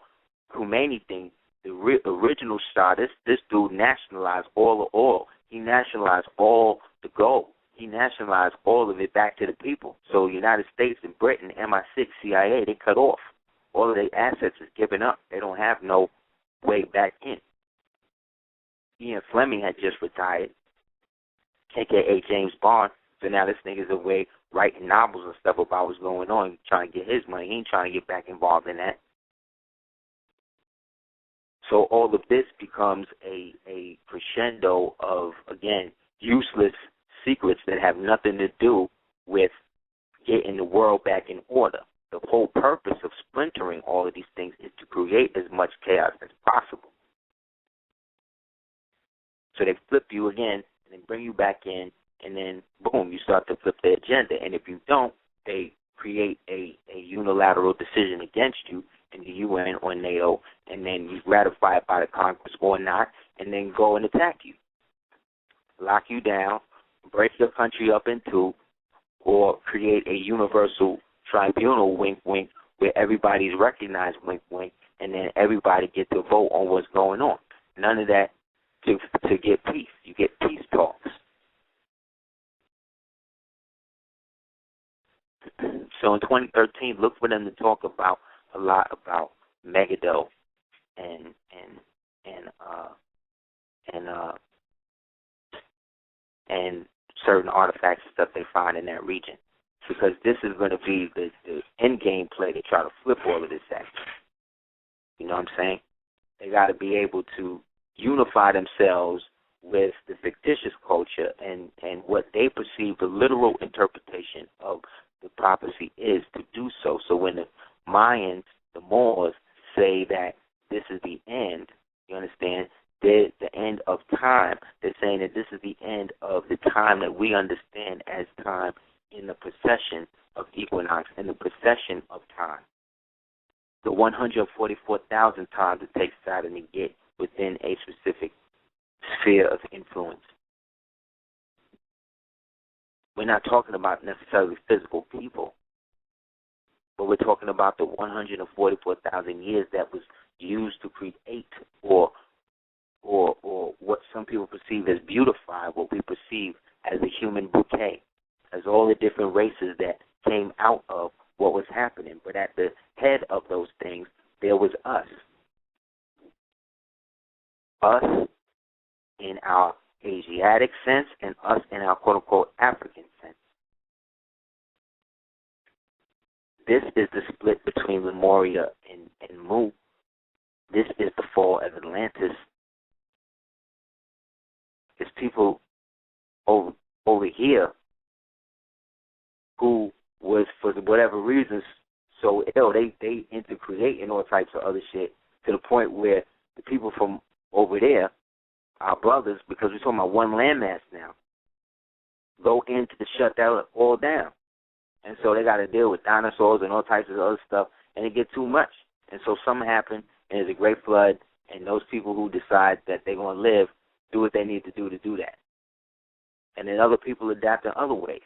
Khomeini thing, the original star, this dude nationalized all the oil. He nationalized all the gold. He nationalized all of it back to the people. So United States and Britain, MI6, CIA, they cut off. All of their assets is given up. They don't have no way back in. Ian Fleming had just retired, a.k.a. James Bond. So now this nigga's away writing novels and stuff about what's going on, trying to get his money. He ain't trying to get back involved in that. So all of this becomes a crescendo of, again, useless secrets that have nothing to do with getting the world back in order. The whole purpose of splintering all of these things is to create as much chaos as possible. So they flip you again and then bring you back in, and then, boom, you start to flip the agenda. And if you don't, they create a unilateral decision against you in the UN or NATO, and then you ratify it by the Congress or not, and then go and attack you. Lock you down, break your country up in two, or create a universal tribunal, wink, wink, where everybody's recognized, wink, wink, and then everybody gets to vote on what's going on. None of that to get peace. You get peace talks. So in 2013, look for them to talk about a lot about Megiddo and certain artifacts and stuff they find in that region, because this is going to be the end game play to try to flip all of this action. You know what I'm saying? They got to be able to unify themselves with the fictitious culture and what they perceive the literal interpretation of the prophecy is to do so. So when the Mayans, the Moors, say that this is the end, you understand, the end of time, they're saying that this is the end of the time that we understand as time in the procession of equinox, in the procession of time. The 144,000 times it takes Saturn to get within a specific sphere of influence. We're not talking about necessarily physical people, but we're talking about the 144,000 years that was used to create or what some people perceive as beautify, what we perceive as the human bouquet, as all the different races that came out of what was happening. But at the head of those things, there was us. Us in our Asiatic sense and us in our quote-unquote African sense. This is the split between Lemuria and Mu. This is the fall of Atlantis. It's people over here who was, for whatever reasons, so ill, they into creating all types of other shit to the point where the people from over there, our brothers, because we're talking about one landmass now, go in to shut that all down. And so they got to deal with dinosaurs and all types of other stuff, and it gets too much. And so something happened, and there's a great flood, and those people who decide that they're going to live do what they need to do that. And then other people adapt in other ways.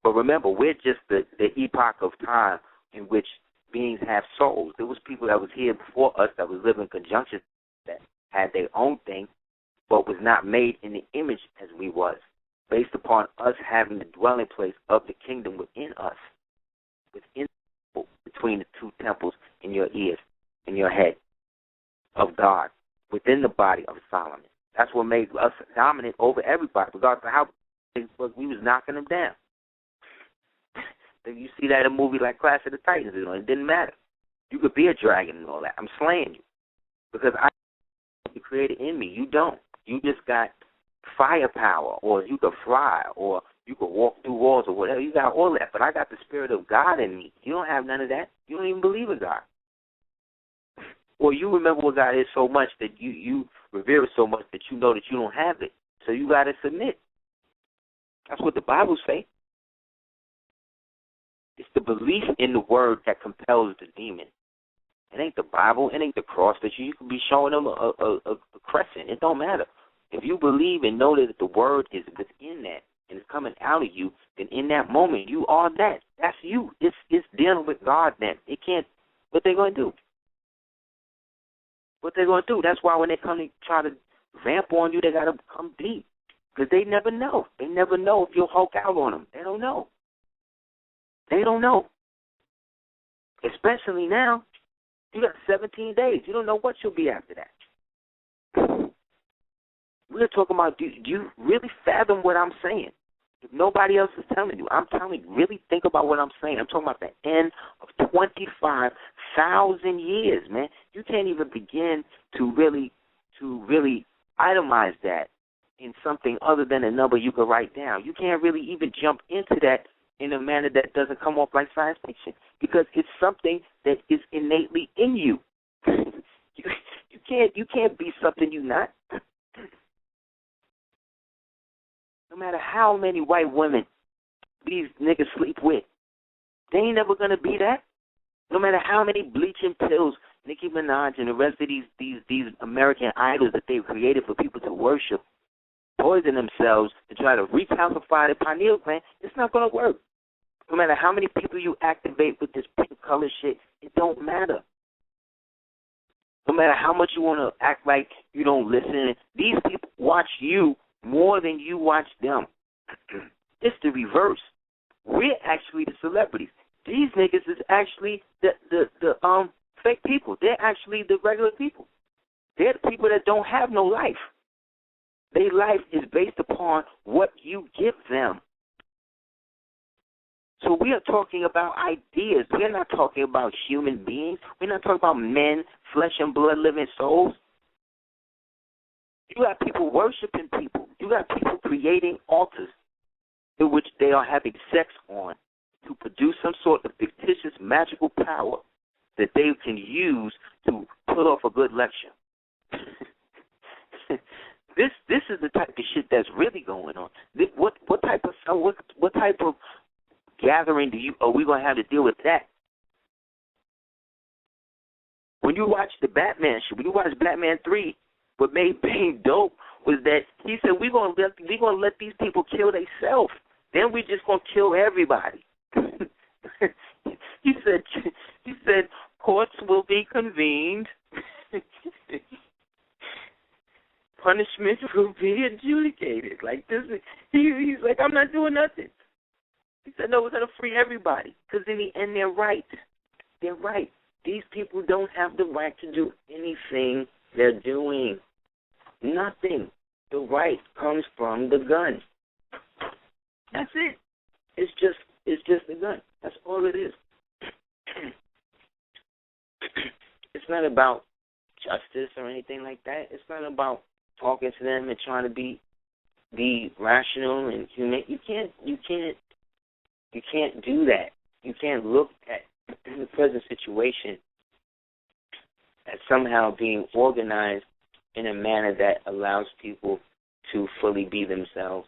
But remember, we're just the epoch of time in which beings have souls. There was people that was here before us that was living in conjunction that had their own thing, but was not made in the image as we was, based upon us having the dwelling place of the kingdom within us, between the two temples in your ears, in your head, of God, within the body of Solomon. That's what made us dominant over everybody, regardless of how we was knocking them down. You see that in a movie like Clash of the Titans, it didn't matter. You could be a dragon and all that. I'm slaying you because I created in me. You don't. You just got firepower, or you could fly, or you could walk through walls or whatever. You got all that, but I got the spirit of God in me. You don't have none of that. You don't even believe in God. Or you remember what God is so much that you revere it so much that you know that you don't have it. So you got to submit. That's what the Bible say. It's the belief in the word that compels the demon. It ain't the Bible. It ain't the cross that you can be showing them a crescent. It don't matter. If you believe and know that the word is within that and it's coming out of you, then in that moment you are that. That's you. It's dealing with God then. It can't. What they going to do? What they going to do? That's why when they come to try to vamp on you, they got to come deep. Because they never know. They never know if you'll Hulk out on them. They don't know. They don't know. Especially now. You got 17 days. You don't know what you'll be after that. We're talking about, do you really fathom what I'm saying? If nobody else is telling you, I'm telling you, really think about what I'm saying. I'm talking about the end of 25 1,000 years, man. You can't even begin to really itemize that in something other than a number you can write down. You can't really even jump into that in a manner that doesn't come off like science fiction, because it's something that is innately in you. You can't be something you're not. No matter how many white women these niggas sleep with, they ain't never gonna be that. No matter how many bleaching pills Nicki Minaj and the rest of these American idols that they've created for people to worship poison themselves to try to recalcify the pineal gland, it's not gonna work. No matter how many people you activate with this pink color shit, it don't matter. No matter how much you want to act like you don't listen, these people watch you more than you watch them. It's the reverse. We're actually the celebrities. These niggas is actually the fake people. They're actually the regular people. They're the people that don't have no life. Their life is based upon what you give them. So we are talking about ideas. We're not talking about human beings. We're not talking about men, flesh and blood, living souls. You got people worshiping people. You got people creating altars in which they are having sex on to produce some sort of fictitious magical power that they can use to put off a good lecture. This is the type of shit that's really going on. What type of gathering are we going to have to deal with that? When you watch the Batman shit, when you watch Batman 3, what made Bane dope was that he said we're gonna let these people kill themselves. Then we just gonna kill everybody. He said courts will be convened. Punishment will be adjudicated. Like this, he's like, I'm not doing nothing. He said, no, we're going to free everybody. Because in the end, they're right. They're right. These people don't have the right to do anything they're doing. Nothing. The right comes from the gun. That's it. It's just a gun. That's all it is. It's not about justice or anything like that. It's not about talking to them and trying to be rational and humane. You can't do that. You can't look at the present situation as somehow being organized in a manner that allows people to fully be themselves.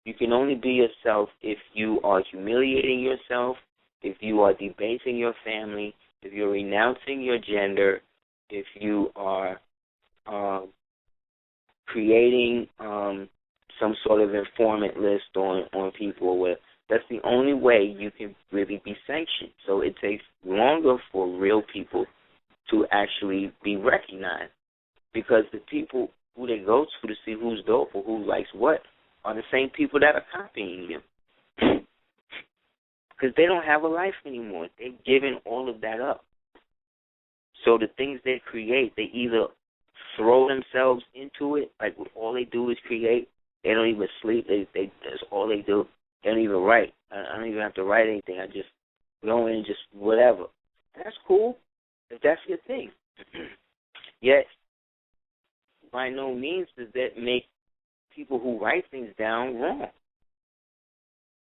You can only be yourself if you are humiliating yourself, if you are debasing your family, if you're renouncing your gender, if you are creating some sort of informant list on people where that's the only way you can really be sanctioned. So it takes longer for real people to actually be recognized, because the people who they go to see who's dope or who likes what are the same people that are copying them. Because they don't have a life anymore. They've given all of that up. So the things they create, they either throw themselves into it, like all they do is create. They don't even sleep. That's all they do. They don't even write. I don't even have to write anything. I just go in and just whatever. That's cool if that's your thing. Yet, by no means does that make people who write things down wrong.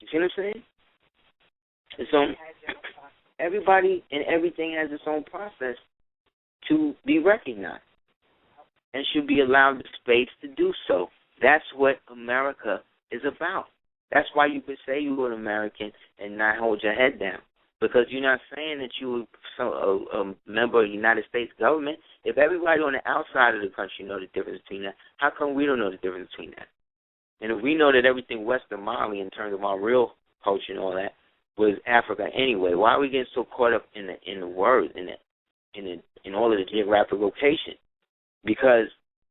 You see what I'm saying? So everybody and everything has its own process to be recognized and should be allowed the space to do so. That's what America is about. That's why you could say you're an American and not hold your head down, because you're not saying that you're a member of the United States government. If everybody on the outside of the country know the difference between that, how come we don't know the difference between that? And if we know that everything west of Moorally in terms of our real culture and all that was Africa anyway, why are we getting so caught up in the words, in all of the geographic location? Because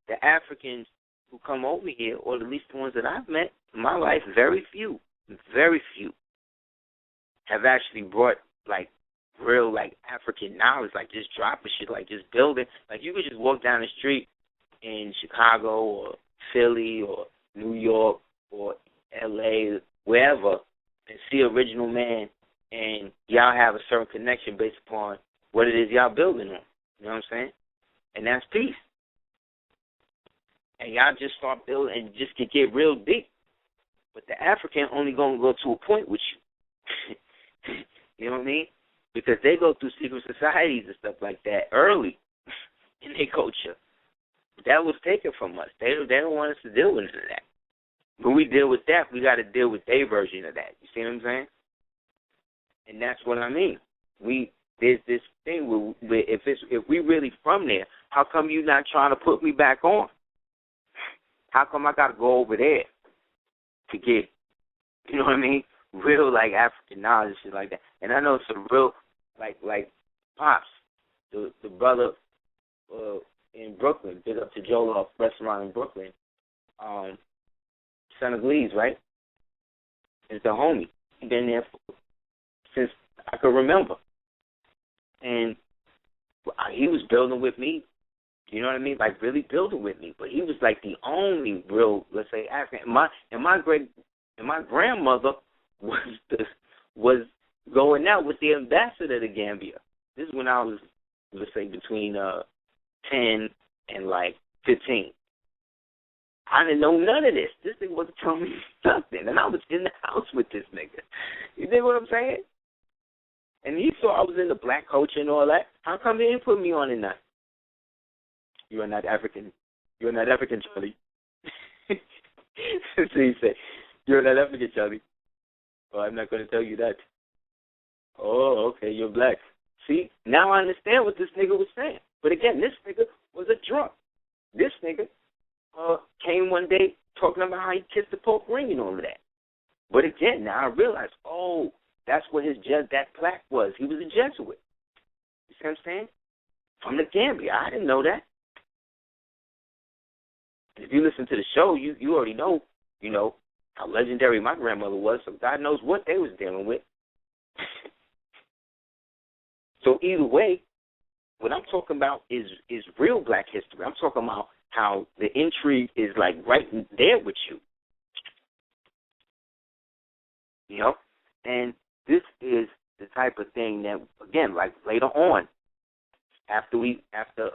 the Africans who come over here, or at least the ones that I've met in my life, very few, have actually brought, like, real, like, African knowledge, like just dropping shit, like just building. Like, you could just walk down the street in Chicago or Philly or New York or L.A., wherever, and see Original Man, and y'all have a certain connection based upon what it is y'all building on. You know what I'm saying? And that's peace. And y'all just start building and just get real deep. But the African only going to go to a point with you. You know what I mean? Because they go through secret societies and stuff like that early in their culture. That was taken from us. They don't want us to deal with none of that. When we deal with that, we got to deal with their version of that. You see what I'm saying? And that's what I mean. There's this thing where if we really from there, how come you not trying to put me back on? How come I got to go over there to get, you know what I mean, real, like, African knowledge and shit like that? And I know some real, like Pops, the brother in Brooklyn, big up to Joloff restaurant in Brooklyn, Senegalese, right? Is the homie. He been there since I could remember. And he was building with me. You know what I mean? Like, really building with me. But he was like the only real, let's say, African. And my grandmother was going out with the ambassador to Gambia. This is when I was, let's say, between 10 and like 15. I didn't know none of this. This thing wasn't telling me nothing. And I was in the house with this nigga. You dig what I'm saying? And he saw I was in the black culture and all that. How come he didn't put me on in that? You are not African. You are not African, Charlie. So he said, you're not African, Charlie. Oh, I'm not going to tell you that. Oh, okay, you're black. See, now I understand what this nigga was saying. But again, this nigga was a drunk. This nigga came one day talking about how he kissed the Pope ring and all of that. But again, now I realize, oh, that's what that plaque was. He was a Jesuit. You see what I'm saying? From the Gambia. I didn't know that. If you listen to the show, you already know, how legendary my grandmother was, so God knows what they was dealing with. So either way, what I'm talking about is real black history. I'm talking about how the intrigue is like right there with you. And this is the type of thing that, again, like later on, after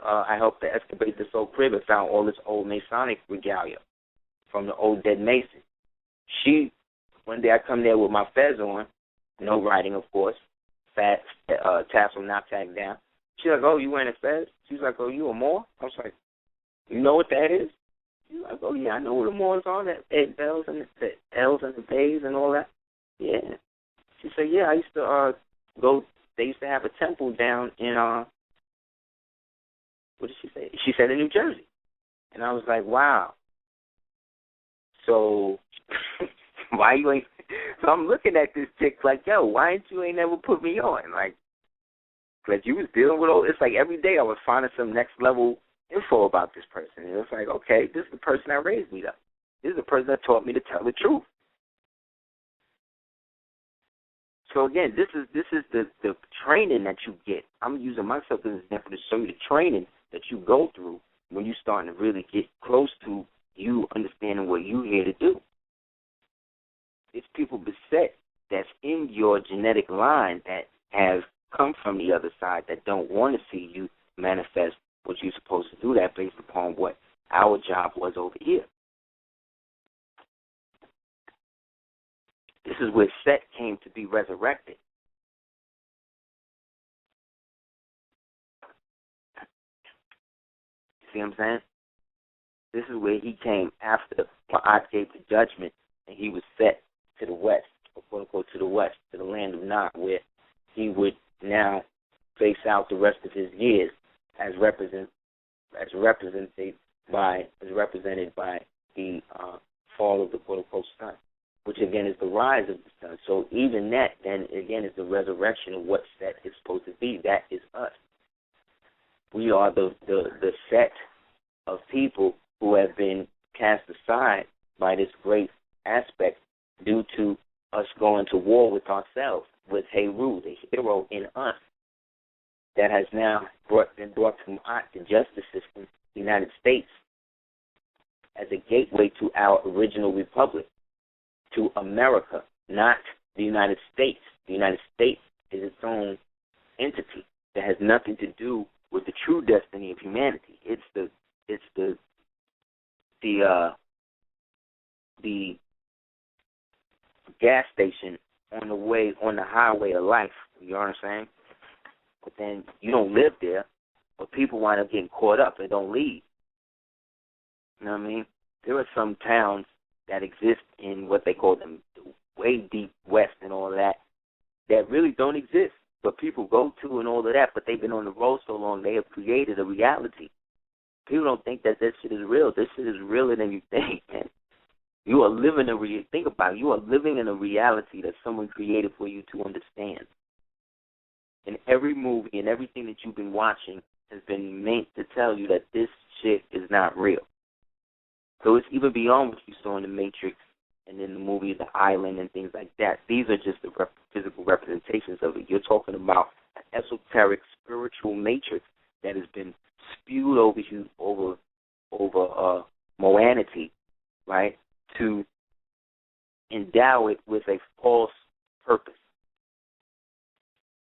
I helped to excavate this old crib and found all this old Masonic regalia from the old dead Mason. One day I come there with my fez on, no writing, of course, tassel not tagged down. She's like, oh, you wearing a fez? She's like, oh, you a Moor? I was like, you know what that is? She's like, oh, yeah, I know what the Moors are, the L's and the Bays and all that. Yeah. She said, yeah, I used to go, they used to have a temple down in, what did she say? She said in New Jersey. And I was like, wow. So, why you ain't, so I'm looking at this chick like, yo, why ain't you never put me on? Like, because you was dealing with all, it's like every day I was finding some next level info about this person. And it's like, okay, this is the person that raised me up. This is the person that taught me to tell the truth. So again, this is the training that you get. I'm using myself as an example to show you the training that you go through when you're starting to really get close to you understanding what you're here to do. It's people beset that's in your genetic line that have come from the other side that don't want to see you manifest what you're supposed to do, that based upon what our job was over here. This is where Set came to be resurrected. See what I'm saying? This is where he came after Ma'at gave the judgment, and he was set to the west, or quote unquote to the west, to the land of Nod, where he would now face out the rest of his years as represented by the fall of the quote unquote sun, which again is the rise of the sun. So even that then again is the resurrection of what Set is supposed to be. That is us. We are the set of people who have been cast aside by this great aspect due to us going to war with ourselves, with Heru, the hero in us, that has now been brought to the justice system, the United States, as a gateway to our original republic, to America, not the United States. The United States is its own entity. that has nothing to do with the true destiny of humanity. It's the gas station on the highway of life. You know what I'm saying? But then you don't live there, but people wind up getting caught up and don't leave. You know what I mean? There are some towns that exist in what they call the way deep west and all of that really don't exist, but people go to and all of that, but they've been on the road so long they have created a reality. People don't think that shit is real. This shit is realer than you think, man. You are living think about it. You are living in a reality that someone created for you to understand. And every movie and everything that you've been watching has been meant to tell you that this shit is not real. So it's even beyond what you saw in The Matrix and in the movie The Island and things like that. These are just the physical representations of it. You're talking about an esoteric spiritual matrix that has been spewed over you over moanity, right, to endow it with a false purpose.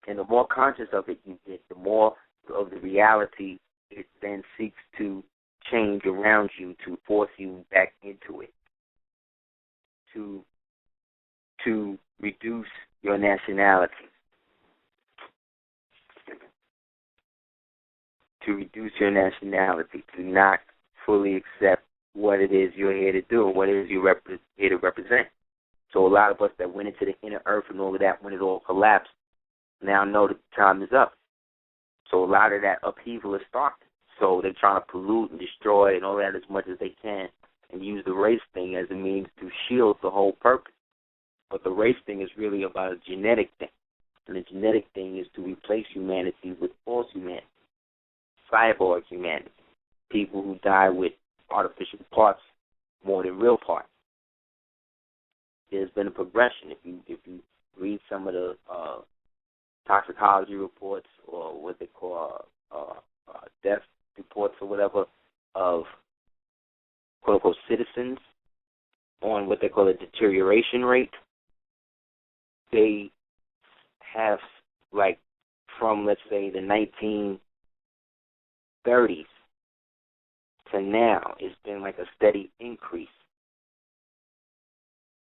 And the more conscious of it you get, the more of the reality it then seeks to change around you to force you back into it, to reduce your nationality, to not fully accept what it is you're here to do and what it is you're here to represent. So a lot of us that went into the inner earth and all of that when it all collapsed now know that the time is up. So a lot of that upheaval is starting. So they're trying to pollute and destroy and all that as much as they can and use the race thing as a means to shield the whole purpose. But the race thing is really about a genetic thing. And the genetic thing is to replace humanity with false humanity, cyborg humanity, people who die with artificial parts more than real parts. There's been a progression. If you read some of the toxicology reports or what they call death reports or whatever of quote-unquote citizens on what they call a deterioration rate, they have, like, from, let's say, the 1930s to now, it's been like a steady increase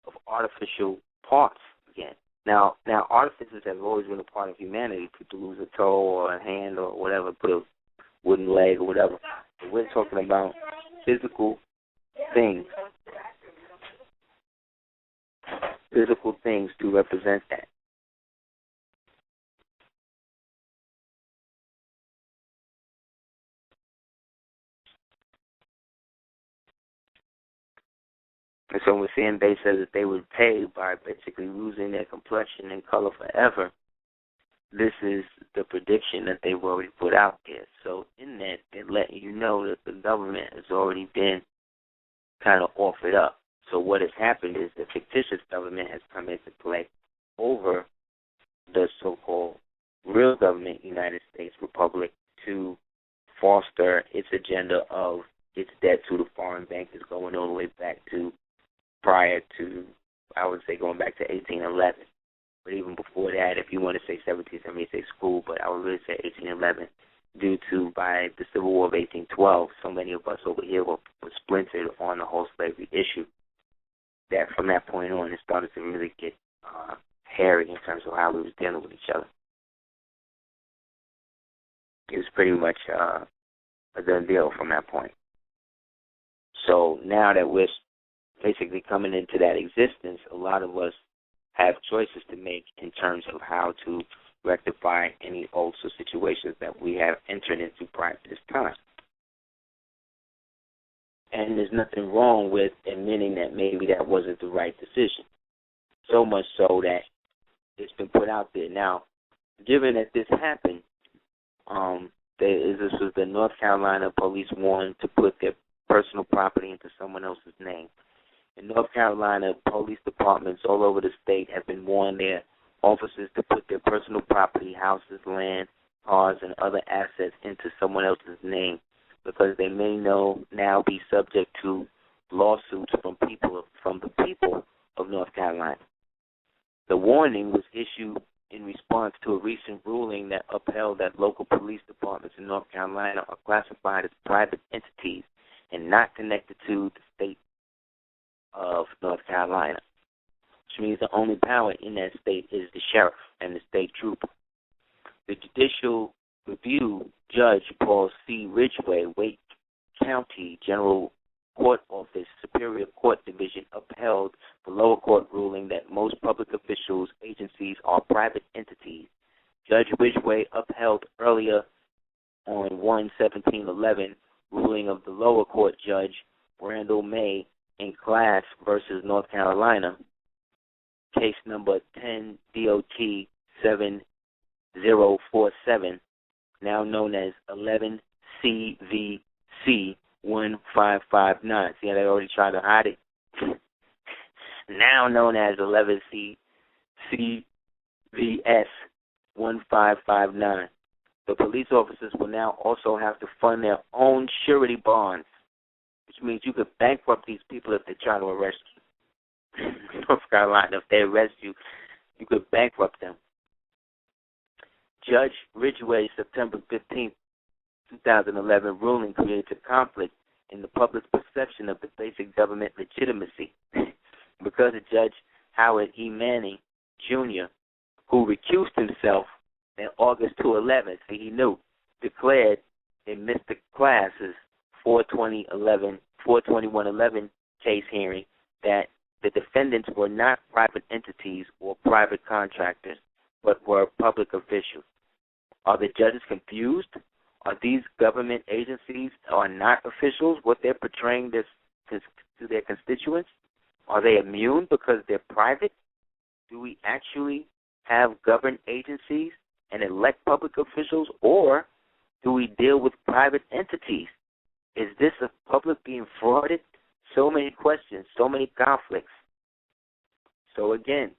of artificial parts again. Now, artificers have always been a part of humanity. People lose a toe or a hand or whatever, put a wooden leg or whatever. But we're talking about physical things to represent that. And so when CNBA says that they would pay by basically losing their complexion and color forever, this is the prediction that they've already put out there. So in that, they're letting you know that the government has already been kind of offered up. So what has happened is the fictitious government has come into play over the so-called real government, United States Republic, to foster its agenda of its debt to the foreign bankers going all the way back to prior to, I would say, going back to 1811. But even before that, if you want to say 1776 school, but I would really say 1811, due to, by the Civil War of 1812, so many of us over here were splintered on the whole slavery issue, that from that point on, it started to really get hairy in terms of how we was dealing with each other. It was pretty much a done deal from that point. So now that we're basically coming into that existence, a lot of us have choices to make in terms of how to rectify any old situations that we have entered into prior to this time. And there's nothing wrong with admitting that maybe that wasn't the right decision. So much so that it's been put out there. Now, given that this happened, this was the North Carolina police warned to put their personal property into someone else's name. In North Carolina, police departments all over the state have been warning their officers to put their personal property, houses, land, cars, and other assets into someone else's name because they may now be subject to lawsuits from the people of North Carolina. The warning was issued in response to a recent ruling that upheld that local police departments in North Carolina are classified as private entities and not connected to the state of North Carolina, which means the only power in that state is the sheriff and the state trooper. The Judicial Review Judge Paul C. Ridgway, Wake County General Court Office, Superior Court Division, upheld the lower court ruling that most public officials, agencies are private entities. Judge Ridgway upheld earlier on 1/17/11 ruling of the lower court Judge Randall May in Class versus North Carolina, case number 10 DOT 7047, now known as 11 CVC 1559. See how they already tried to hide it? Now known as 11 CVS 1559. The police officers will now also have to fund their own surety bonds, which means you could bankrupt these people if they try to arrest you. North Carolina, if they arrest you, you could bankrupt them. Judge Ridgway's September 15, 2011 ruling creates a conflict in the public's perception of the basic government legitimacy because of Judge Howard E. Manning, Jr., who recused himself in August 2011, see, he knew, declared in Mr. Class's 4/21/11 case hearing that the defendants were not private entities or private contractors, but were public officials. Are the judges confused? Are these government agencies are not officials, what they're portraying this to their constituents? Are they immune because they're private? Do we actually have government agencies and elect public officials, or do we deal with private entities? Is this a public being frauded? So many questions, so many conflicts. So again,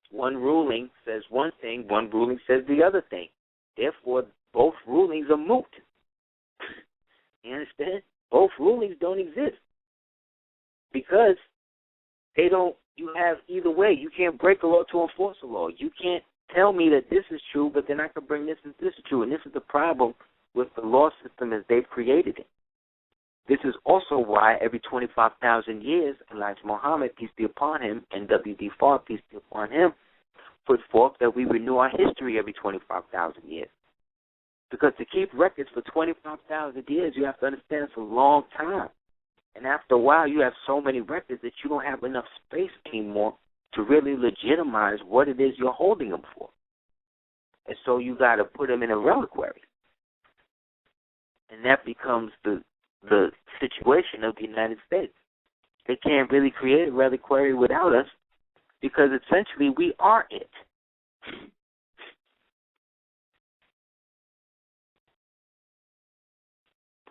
one ruling says one thing, one ruling says the other thing. Therefore, both rulings are moot. You understand? Both rulings don't exist because they don't. You have either way. You can't break a law to enforce a law. You can't tell me that this is true, but then I can bring this and this is true. And this is the problem with the law system as they've created it. This is also why every 25,000 years, Elijah Muhammad, peace be upon him, and W.D. Farr, peace be upon him, put forth that we renew our history every 25,000 years. Because to keep records for 25,000 years, you have to understand it's a long time. And after a while, you have so many records that you don't have enough space anymore to really legitimize what it is you're holding them for. And so you got to put them in a reliquary. And that becomes the situation of the United States. They can't really create a reliquary without us because essentially we are it.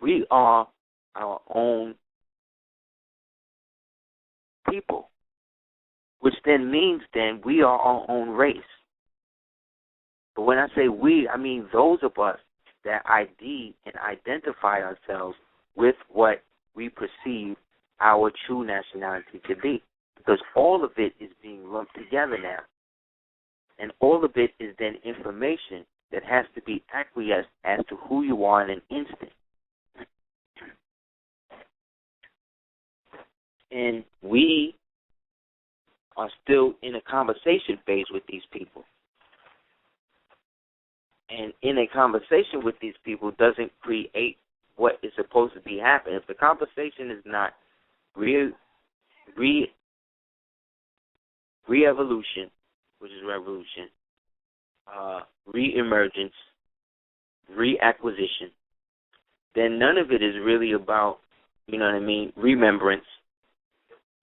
We are our own people, which then means then we are our own race. But when I say we, I mean those of us that ID and identify ourselves with what we perceive our true nationality to be. Because all of it is being lumped together now. And all of it is then information that has to be acquiesced as to who you are in an instant. And we are still in a conversation phase with these people. And in a conversation with these people doesn't create what is supposed to be happening. If the conversation is not re-evolution, which is revolution, re-emergence, reacquisition, then none of it is really about, remembrance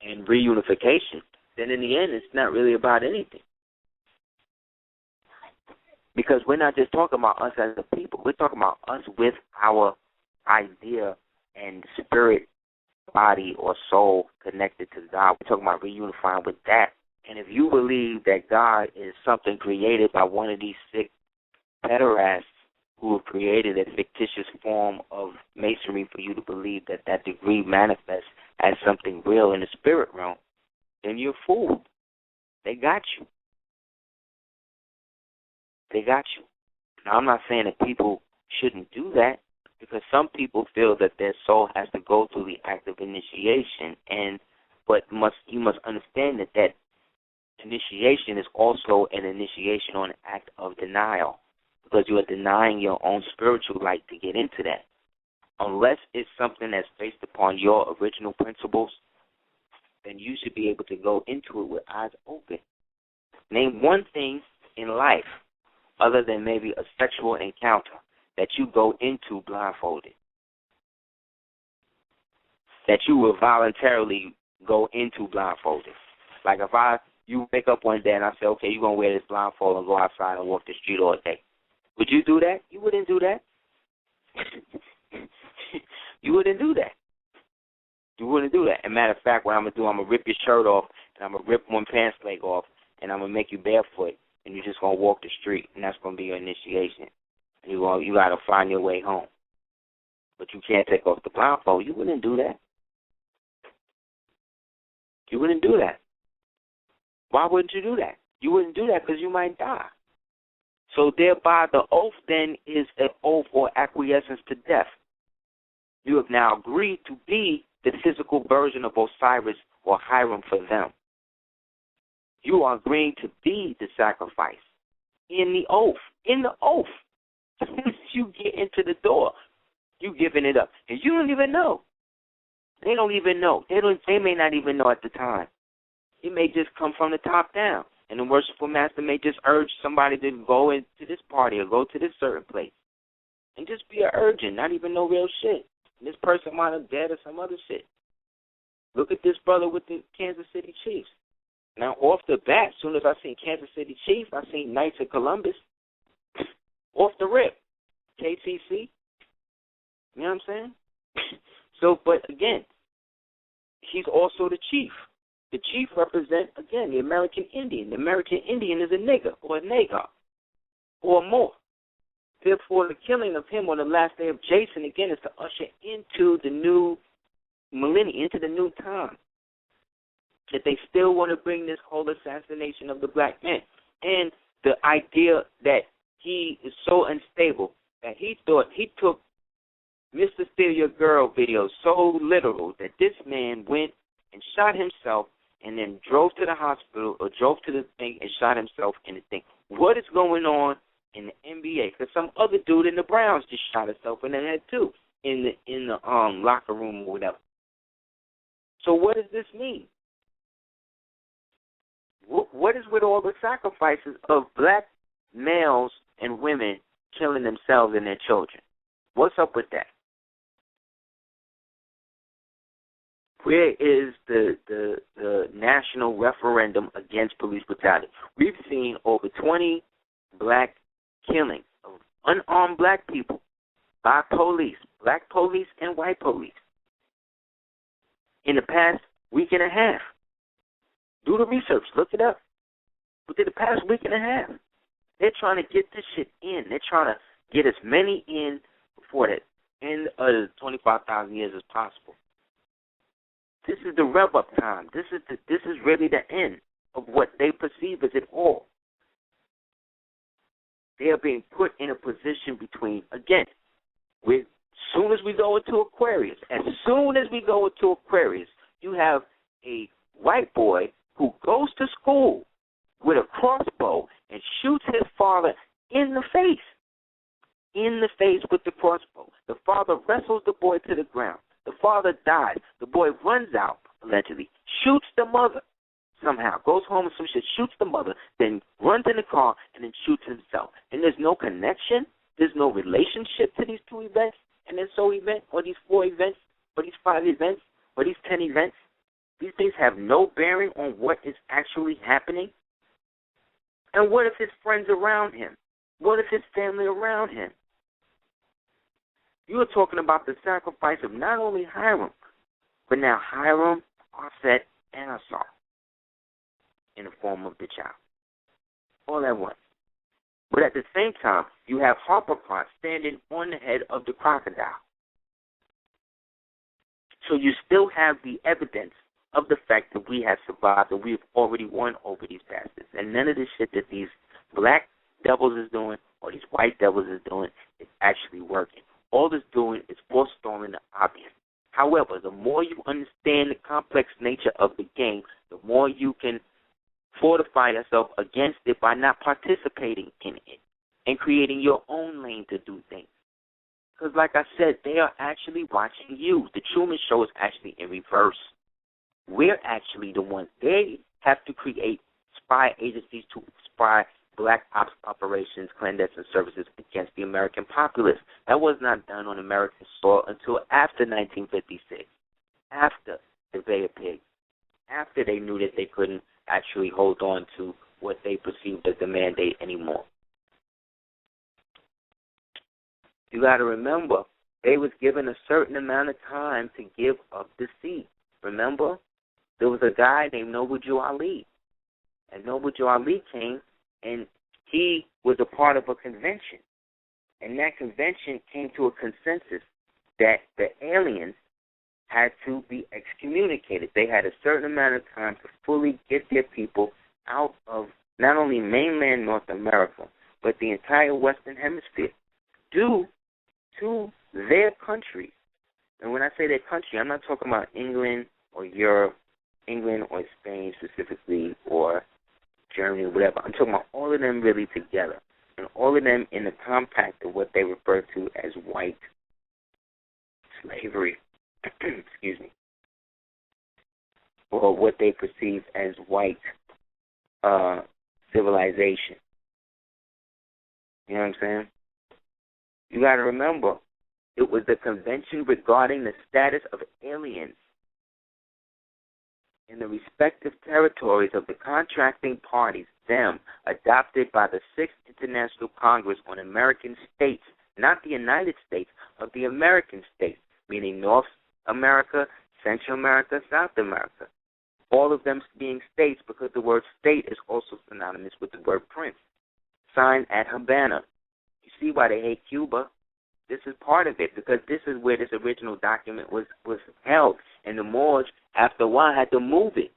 and reunification. Then in the end, it's not really about anything. Because we're not just talking about us as a people. We're talking about us with our idea and spirit, body, or soul connected to God. We're talking about reunifying with that. And if you believe that God is something created by one of these sick pederasts who have created a fictitious form of masonry for you to believe that that degree manifests as something real in the spirit realm, then you're fooled. They got you. they got you. Now, I'm not saying that people shouldn't do that, because some people feel that their soul has to go through the act of initiation, but you must understand that initiation is also an initiation on an act of denial, because you are denying your own spiritual light to get into that. Unless it's something that's based upon your original principles, then you should be able to go into it with eyes open. Name one thing in life, other than maybe a sexual encounter, that you go into blindfolded, that you will voluntarily go into blindfolded. Like if you wake up one day and I say, okay, you're going to wear this blindfold and go outside and walk the street all day. Would you do that? You wouldn't do that. You wouldn't do that. You wouldn't do that. As a matter of fact, what I'm going to do, I'm going to rip your shirt off, and I'm going to rip one pants leg off, and I'm going to make you barefoot, and you're just going to walk the street, and that's going to be your initiation. You got to find your way home. But you can't take off the blindfold. You wouldn't do that. You wouldn't do that. Why wouldn't you do that? You wouldn't do that because you might die. So thereby the oath then is an oath or acquiescence to death. You have now agreed to be the physical version of Osiris or Hiram for them. You are agreeing to be the sacrifice in the oath. In the oath. You get into the door, you giving it up. And you don't even know. They don't even know. They may not even know at the time. It may just come from the top down. And the worshipful master may just urge somebody to go into this party or go to this certain place. And just be an urgent, not even no real shit. And this person might have dead or some other shit. Look at this brother with the Kansas City Chiefs. Now, off the bat, as soon as I seen Kansas City Chiefs, I seen Knights of Columbus. Off the rip. KCC. You know what I'm saying? So, but again, he's also the chief. The chief represents, again, the American Indian. The American Indian is a nigger or a nagar or more. Therefore, the killing of him on the last day of Jason, again, is to usher into the new millennium, into the new time. That they still want to bring this whole assassination of the black man. And the idea that he is so unstable that he thought he took Mr. Steal Your Girl video so literal that this man went and shot himself and then drove to the hospital or drove to the thing and shot himself in the thing. What is going on in the NBA? Because some other dude in the Browns just shot himself in the head too in the locker room or whatever. So what does this mean? What is with all the sacrifices of black males and women killing themselves and their children? What's up with that? Where is the national referendum against police brutality? We've seen over 20 black killings of unarmed black people by police, black police and white police, in the past week and a half. Do the research. Look it up. Within the past week and a half. They're trying to get this shit in. They're trying to get as many in before that end of the 25,000 years as possible. This is the rev-up time. This is really the end of what they perceive as it all. They are being put in a position between, again, as soon as we go into Aquarius, you have a white boy who goes to school with a crossbow and shoots his father in the face with the crossbow. The father wrestles the boy to the ground. The father dies. The boy runs out, allegedly, shoots the mother somehow, goes home and some shit, shoots the mother, then runs in the car and then shoots himself. And there's no connection, there's no relationship to these two events, and then so event, or these 4 events, or these 5 events, or these 10 events. These things have no bearing on what is actually happening. And what if his friends around him? What if his family around him? You are talking about the sacrifice of not only Hiram, but now Hiram, Aset, and Asar in the form of the child. All at once. But at the same time, you have Harpapot standing on the head of the crocodile. So you still have the evidence of the fact that we have survived and we've already won over these bastards. And none of this shit that these black devils is doing or these white devils is doing is actually working. All it's doing is forestalling the obvious. However, the more you understand the complex nature of the game, the more you can fortify yourself against it by not participating in it and creating your own lane to do things. Because like I said, they are actually watching you. The Truman Show is actually in reverse. We're actually the ones. They have to create spy agencies to spy black ops operations, clandestine services against the American populace. That was not done on American soil until after 1956, after the Bay of Pigs, after they knew that they couldn't actually hold on to what they perceived as the mandate anymore. You got to remember, they was given a certain amount of time to give up the seat. Remember, there was a guy named Noble Jew Ali, and Noble Jew Ali came, and he was a part of a convention, and that convention came to a consensus that the aliens had to be excommunicated. They had a certain amount of time to fully get their people out of not only mainland North America, but the entire Western Hemisphere, due to their countries. And when I say their country, I'm not talking about England or Europe, England or Spain specifically, or Germany, whatever. I'm talking about all of them really together, and all of them in the compact of what they refer to as white slavery, excuse me, or what they perceive as white civilization. You know what I'm saying? You got to remember, it was the convention regarding the status of aliens in the respective territories of the contracting parties, them, adopted by the Sixth International Congress on American States, not the United States, of the American states, meaning North America, Central America, South America. All of them being states because the word state is also synonymous with the word prince. Signed at Havana. You see why they hate Cuba? This is part of it, because this is where this original document was held, and the Moors, after a while, had to move it.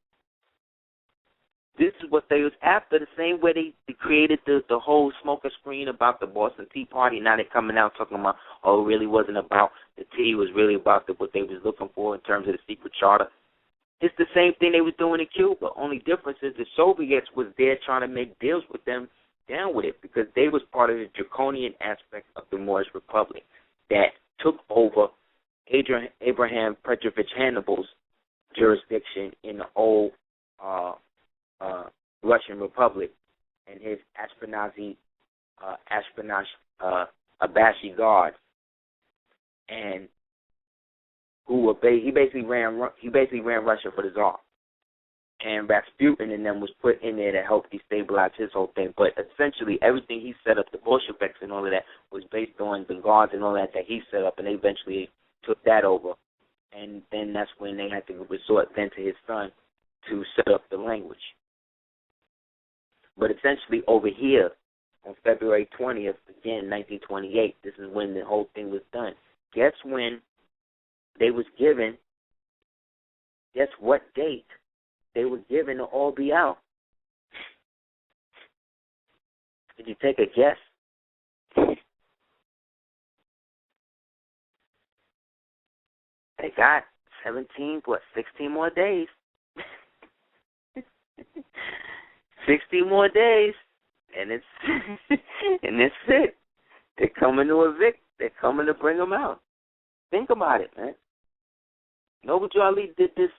This is what they was after, the same way they created the whole smoker screen about the Boston Tea Party. Now they're coming out talking about, oh, it really wasn't about the tea, it was really about what they was looking for in terms of the secret charter. It's the same thing they was doing in Cuba. Only difference is the Soviets was there trying to make deals with them down with it, because they was part of the draconian aspect of the Moorish Republic that took over Abraham Petrovich Hannibal's jurisdiction in the old Russian Republic, and his Abashi guard, and he basically ran Russia for the Tsar. And Rasputin and them was put in there to help destabilize his whole thing. But essentially, everything he set up, the Bolsheviks and all of that, was based on the guards and all that he set up, and they eventually took that over. And then that's when they had to resort then to his son to set up the language. But essentially, over here, on February 20th, again, 1928, this is when the whole thing was done. Guess when they was given, guess what date they were given to all be out? Did you take a guess? They got 16 more days. 16 more days, and it's and that's it. They're coming to evict. They're coming to bring them out. Think about it, man. Noble Jew Ali did this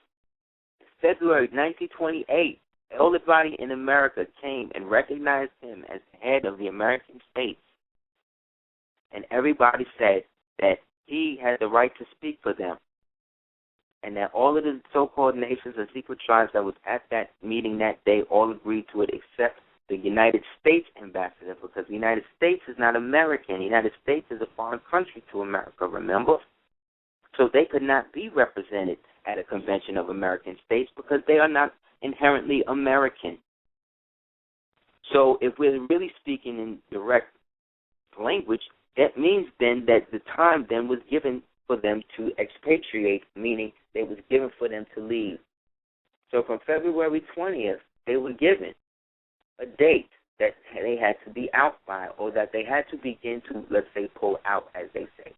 February 1928. Everybody in America came and recognized him as the head of the American states. And everybody said that he had the right to speak for them. And that all of the so-called nations and secret tribes that was at that meeting that day all agreed to it except the United States ambassador, because the United States is not American. The United States is a foreign country to America, remember? So they could not be represented at a convention of American states because they are not inherently American. So if we're really speaking in direct language, that means then that the time then was given for them to expatriate, meaning they was given for them to leave. So from February 20th, they were given a date that they had to be out by, or that they had to begin to, let's say, pull out, as they say.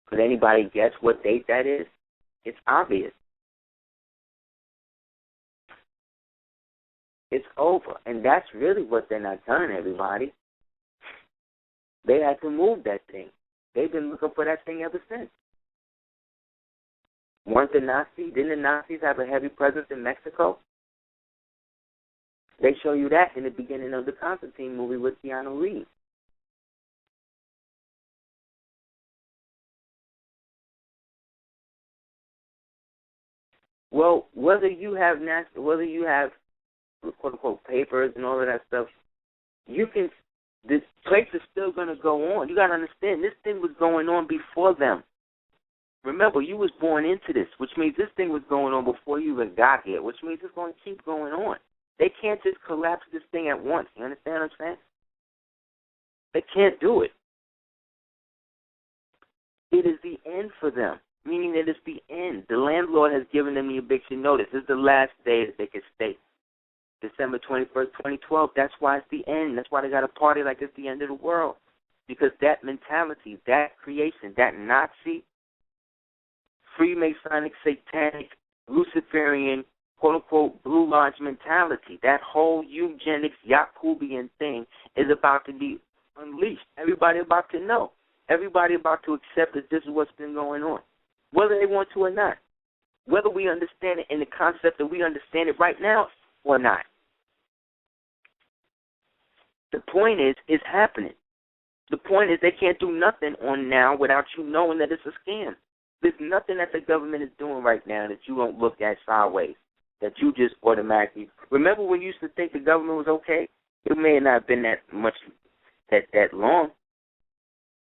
Could anybody guess what date that is? It's obvious. It's over. And that's really what they're not telling everybody. They had to move that thing. They've been looking for that thing ever since. Didn't the Nazis have a heavy presence in Mexico? They show you that in the beginning of the Constantine movie with Keanu Reeves. Well, whether you have quote unquote papers and all of that stuff, this place is still going to go on. You got to understand, this thing was going on before them. Remember, you was born into this, which means this thing was going on before you even got here, which means it's going to keep going on. They can't just collapse this thing at once. You understand what I'm saying? They can't do it. It is the end for them, meaning that it's the end. The landlord has given them the eviction notice. This is the last day that they can stay. December 21st, 2012, that's why it's the end. That's why they got a party like it's the end of the world. Because that mentality, that creation, that Nazi, Freemasonic, Satanic, Luciferian, quote-unquote, Blue Lodge mentality, that whole eugenics, Jacobian thing is about to be unleashed. Everybody about to know. Everybody about to accept that this is what's been going on, whether they want to or not. Whether we understand it in the concept that we understand it right now or not. The point is, it's happening. The point is they can't do nothing on now without you knowing that it's a scam. There's nothing that the government is doing right now that you don't look at sideways, that you just automatically... Remember when you used to think the government was okay? It may not have been that much, that long.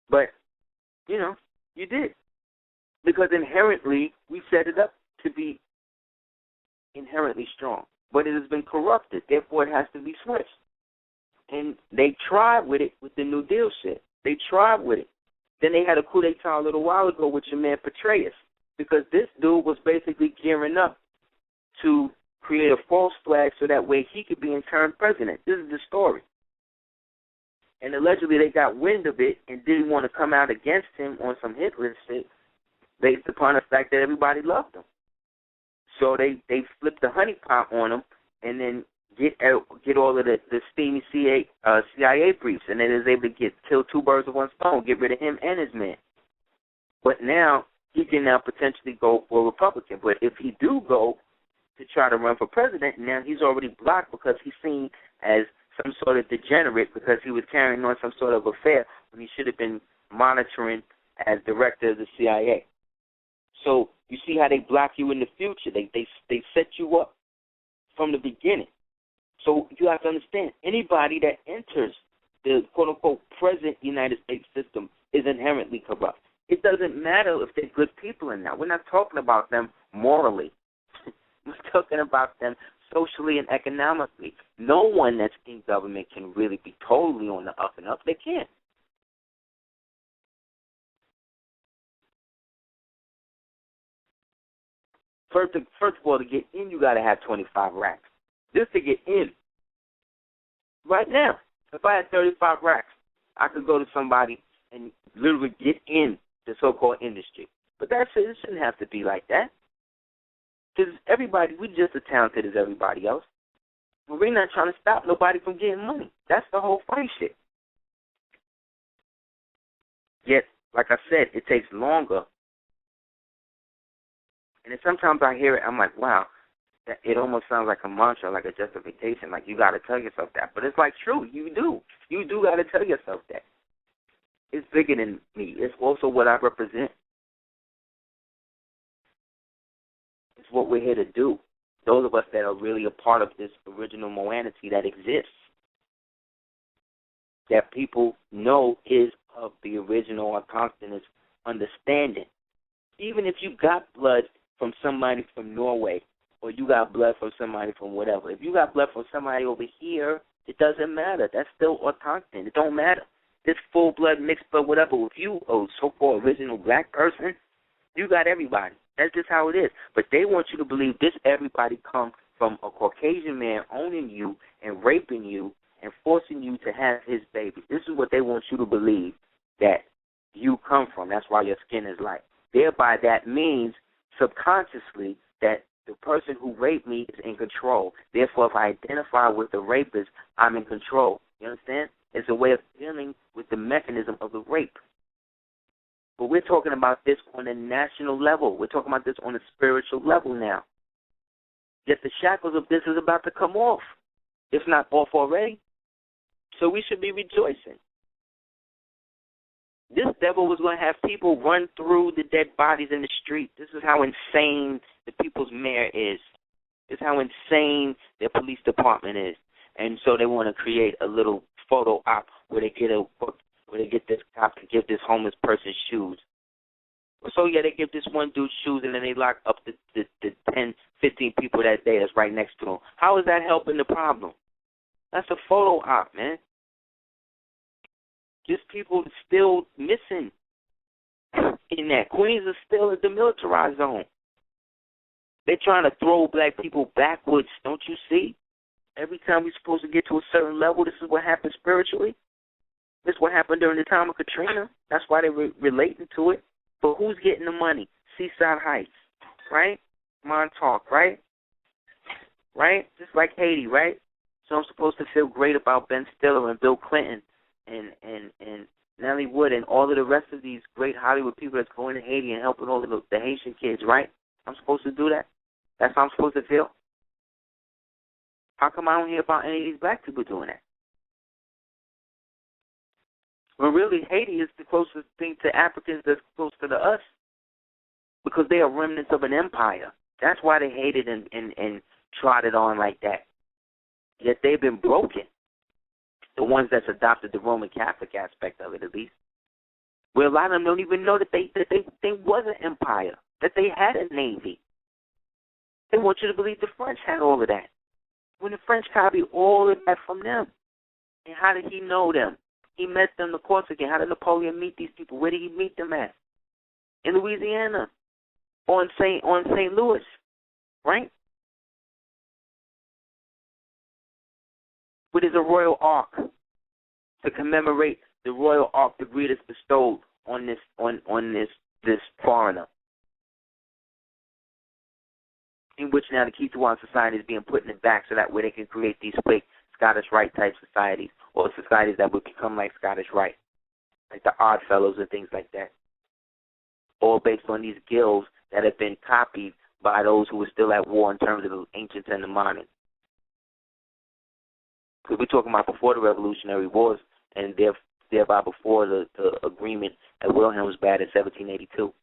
But, you did. Because inherently, we set it up to be inherently strong. But it has been corrupted. Therefore, it has to be switched. And they tried with it with the New Deal shit. They tried with it. Then they had a coup d'etat a little while ago with your man Petraeus, because this dude was basically gearing up to create a false flag so that way he could be in turn president. This is the story. And allegedly they got wind of it and didn't want to come out against him on some hit list shit based upon the fact that everybody loved him. So they flipped the honeypot on him and then get all of the steamy CIA briefs, and then is able to kill two birds with one stone, get rid of him and his men. But now he can now potentially go for Republican. But if he do go to try to run for president, now he's already blocked because he's seen as some sort of degenerate because he was carrying on some sort of affair when he should have been monitoring as director of the CIA. So you see how they block you in the future. They set you up from the beginning. So you have to understand, anybody that enters the quote-unquote present United States system is inherently corrupt. It doesn't matter if they're good people or not. We're not talking about them morally. We're talking about them socially and economically. No one that's in government can really be totally on the up and up. They can't. First of all, to get in, you got to have 25 racks. Just to get in. Right now, if I had 35 racks, I could go to somebody and literally get in the so-called industry. But it shouldn't have to be like that. Because we're just as talented as everybody else. But we're not trying to stop nobody from getting money. That's the whole funny shit. Yet, like I said, it takes longer. And then sometimes I hear it, I'm like, wow. It almost sounds like a mantra, like a justification, like you got to tell yourself that. But it's like true, you do. You do got to tell yourself that. It's bigger than me. It's also what I represent. It's what we're here to do. Those of us that are really a part of this original Moanity that exists, that people know is of the original or constant understanding. Even if you got blood from somebody from Norway, or you got blood from somebody from whatever. If you got blood from somebody over here, it doesn't matter. That's still autochthon. It don't matter. This full blood, mixed blood, whatever. If you a so-called original black person, you got everybody. That's just how it is. But they want you to believe this everybody comes from a Caucasian man owning you and raping you and forcing you to have his baby. This is what they want you to believe that you come from. That's why your skin is light. Thereby, that means subconsciously that the person who raped me is in control. Therefore, if I identify with the rapist, I'm in control. You understand? It's a way of dealing with the mechanism of the rape. But we're talking about this on a national level. We're talking about this on a spiritual level now. Yet the shackles of this is about to come off, if not off already. So we should be rejoicing. This devil was going to have people run through the dead bodies in the street. This is how insane the people's mayor is. This is how insane their police department is. And so they want to create a little photo op where they get this cop to give this homeless person shoes. So, yeah, they give this one dude shoes and then they lock up the 10, 15 people that day that's right next to him. How is that helping the problem? That's a photo op, man. Just people still missing in that. Queens is still a demilitarized zone. They're trying to throw black people backwards, don't you see? Every time we're supposed to get to a certain level, this is what happens spiritually. This is what happened during the time of Katrina. That's why they're relating to it. But who's getting the money? Seaside Heights, right? Montauk, right? Right? Just like Haiti, right? So I'm supposed to feel great about Ben Stiller and Bill Clinton and Nellie Wood and all of the rest of these great Hollywood people that's going to Haiti and helping all of the Haitian kids, right? I'm supposed to do that? That's how I'm supposed to feel? How come I don't hear about any of these black people doing that? Well, really, Haiti is the closest thing to Africans that's close to us because they are remnants of an empire. That's why they hated and trotted on like that. Yet they've been broken. The ones that's adopted the Roman Catholic aspect of it, at least. Where a lot of them don't even know that they was an empire, that they had a navy. They want you to believe the French had all of that. When the French copied all of that from them. And how did he know them? He met them the Corsican. How did Napoleon meet these people? Where did he meet them at? In Louisiana. On St. Louis. Right? What is a royal ark? To commemorate the royal ark the greatest bestowed on this foreigner. In which now the Kituan society is being put in the back so that way they can create these fake Scottish Rite type societies or societies that would become like Scottish Rite, like the Odd Fellows and things like that, all based on these guilds that have been copied by those who are still at war in terms of the ancients and the moderns. Because we're talking about before the Revolutionary Wars and thereby before the agreement at Wilhelmsbad in 1782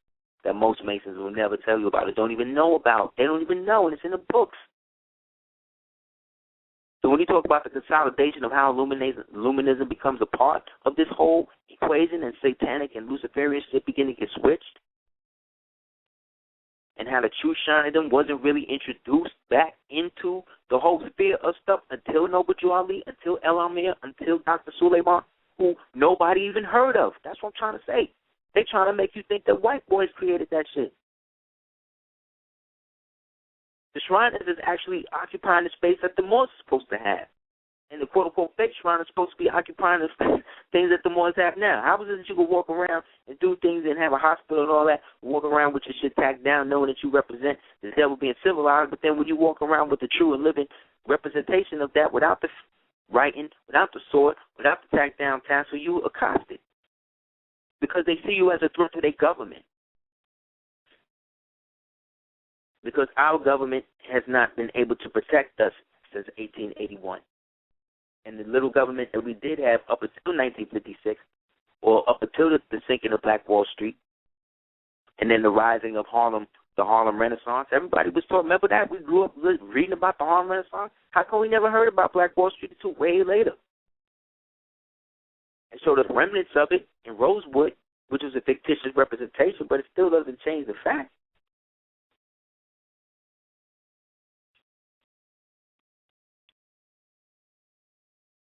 that most Masons will never tell you about or don't even know about. They don't even know, and it's in the books. So when you talk about the consolidation of how Luminism becomes a part of this whole equation and satanic and Luciferian shit beginning to get switched, and how the true Shamanism wasn't really introduced back into the whole sphere of stuff until Noble Drew Ali, until El Amir, until Dr. Suleiman, who nobody even heard of. That's what I'm trying to say. They trying to make you think that white boys created that shit. The Shriners is actually occupying the space that the Moors is supposed to have. And the quote-unquote fake Shriners is supposed to be occupying the things that the Moors have now. How is it that you can walk around and do things and have a hospital and all that, walk around with your shit tacked down knowing that you represent the devil being civilized, but then when you walk around with the true and living representation of that without the writing, without the sword, without the tacked down tassel, you accosted. Because they see you as a threat to their government. Because our government has not been able to protect us since 1881. And the little government that we did have up until 1956, or up until the sinking of Black Wall Street, and then the rising of Harlem, the Harlem Renaissance, everybody was talking, remember that? We grew up reading about the Harlem Renaissance. How come we never heard about Black Wall Street until way later? And so the remnants of it in Rosewood, which is a fictitious representation, but it still doesn't change the fact.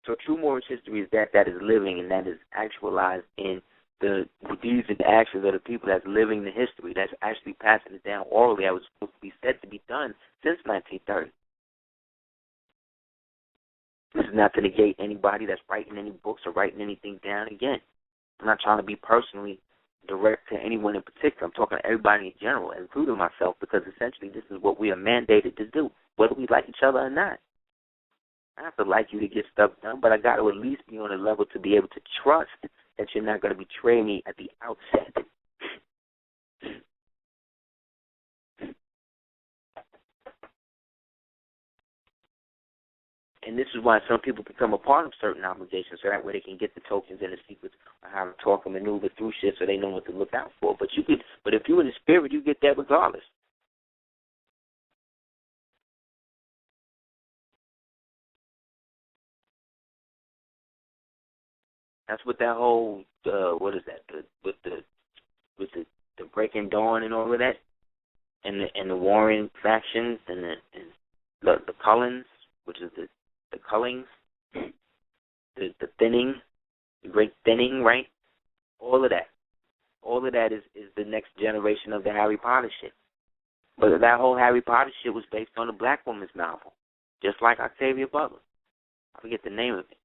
So true Moorish history is that is living and that is actualized in the deeds and actions of the people that's living the history, that's actually passing it down orally. That was supposed to be said to be done since 1930. This is not to negate anybody that's writing any books or writing anything down. Again, I'm not trying to be personally direct to anyone in particular. I'm talking to everybody in general, including myself, because essentially this is what we are mandated to do, whether we like each other or not. I have to like you to get stuff done, but I got to at least be on a level to be able to trust that you're not going to betray me at the outset. And this is why some people become a part of certain obligations, so that way they can get the tokens and the secrets on how to talk and maneuver through shit, so they know what to look out for. But if you're in the spirit, you get that regardless. That's what that whole what is that? With the Breaking Dawn and all of that, and the warring factions and the Cullens, which is the Cullings, the thinning, the great thinning, right? All of that is the next generation of the Harry Potter shit. But that whole Harry Potter shit was based on a black woman's novel, just like Octavia Butler. I forget the name of it.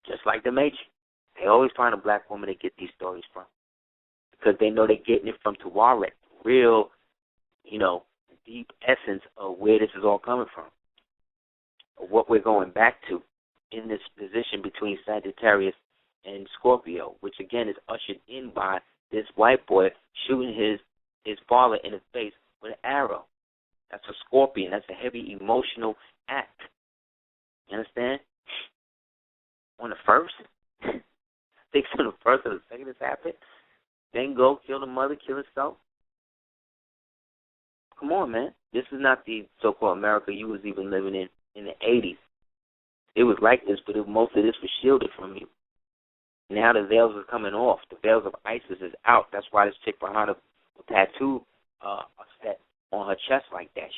Just like The Matrix. They always find a black woman to get these stories from, because they know they're getting it from Tuareg, real, deep essence of where this is all coming from, of what we're going back to in this position between Sagittarius and Scorpio, which again is ushered in by this white boy shooting his father in the face with an arrow. That's a Scorpion. That's a heavy emotional act. You understand? On the first? I think it's on the first or the second this happened. Then go kill the mother, kill himself. Come on, man. This is not the so-called America you was even living in the 80s. It was like this, but most of this was shielded from you. Now the veils are coming off. The veils of ISIS is out. That's why this chick behind a tattoo set on her chest like that.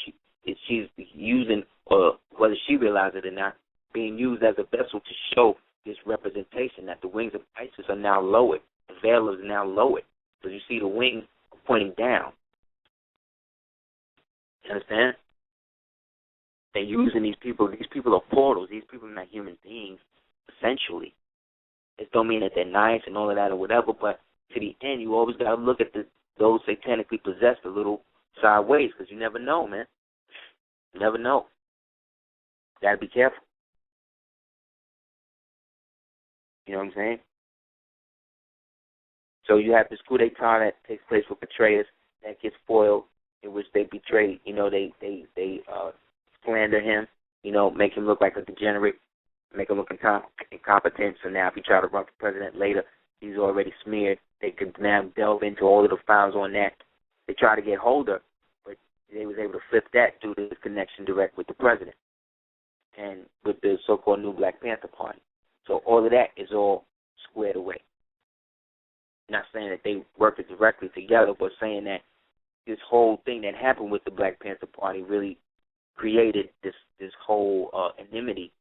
She's using, whether she realizes it or not, being used as a vessel to show this representation that the wings of ISIS are now lowered. The veil is now lowered. So you see the wings pointing down. You understand? They're using these people. These people are portals. These people are not human beings, essentially. It don't mean that they're nice and all of that or whatever, but to the end, you always got to look at those satanically possessed a little sideways, because you never know, man. You never know. Got to be careful. You know what I'm saying? So you have this coup d'etat that takes place with Petraeus that gets foiled, in which they betray, they slander him, make him look like a degenerate, make him look incompetent. So now if he try to run for president later, he's already smeared. They could now delve into all of the files on that. They try to get Holder, but they was able to flip that due to his connection direct with the president and with the so-called New Black Panther Party. So all of that is all squared away. Not saying that they worked directly together, but saying that this whole thing that happened with the Black Panther Party really created this whole enmity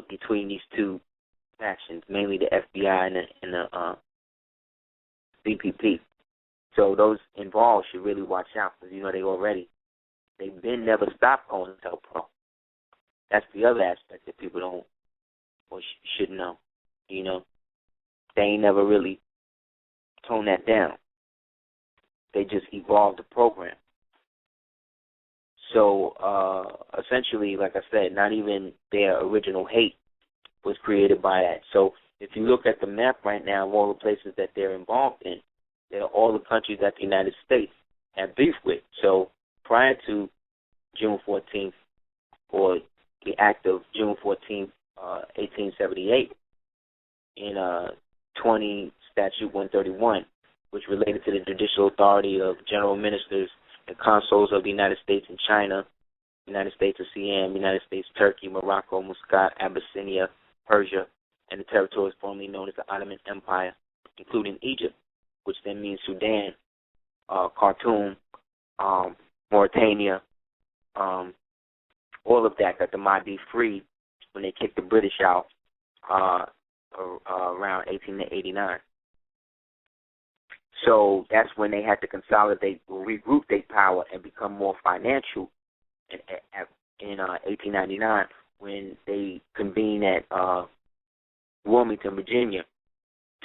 between these two factions, mainly the FBI and the CPP. So those involved should really watch out, because they've been never stopped going to pro. That's the other aspect that people don't or should know. They ain't never really toned that down. They just evolved the program. So essentially, like I said, not even their original hate was created by that. So if you look at the map right now of all the places that they're involved in, they're all the countries that the United States have beef with. So prior to June 14th, or the act of June 14th, 1878, in 20 Statute 131, which related to the judicial authority of general ministers and consuls of the United States in China, United States of Siam, United States, Turkey, Morocco, Muscat, Abyssinia, Persia, and the territories formerly known as the Ottoman Empire, including Egypt, which then means Sudan, Khartoum, Mauritania, all of that got the Mahdi free when they kicked the British out around 1889. So that's when they had to consolidate, regroup their power, and become more financial in 1899, when they convened at Wilmington, Virginia,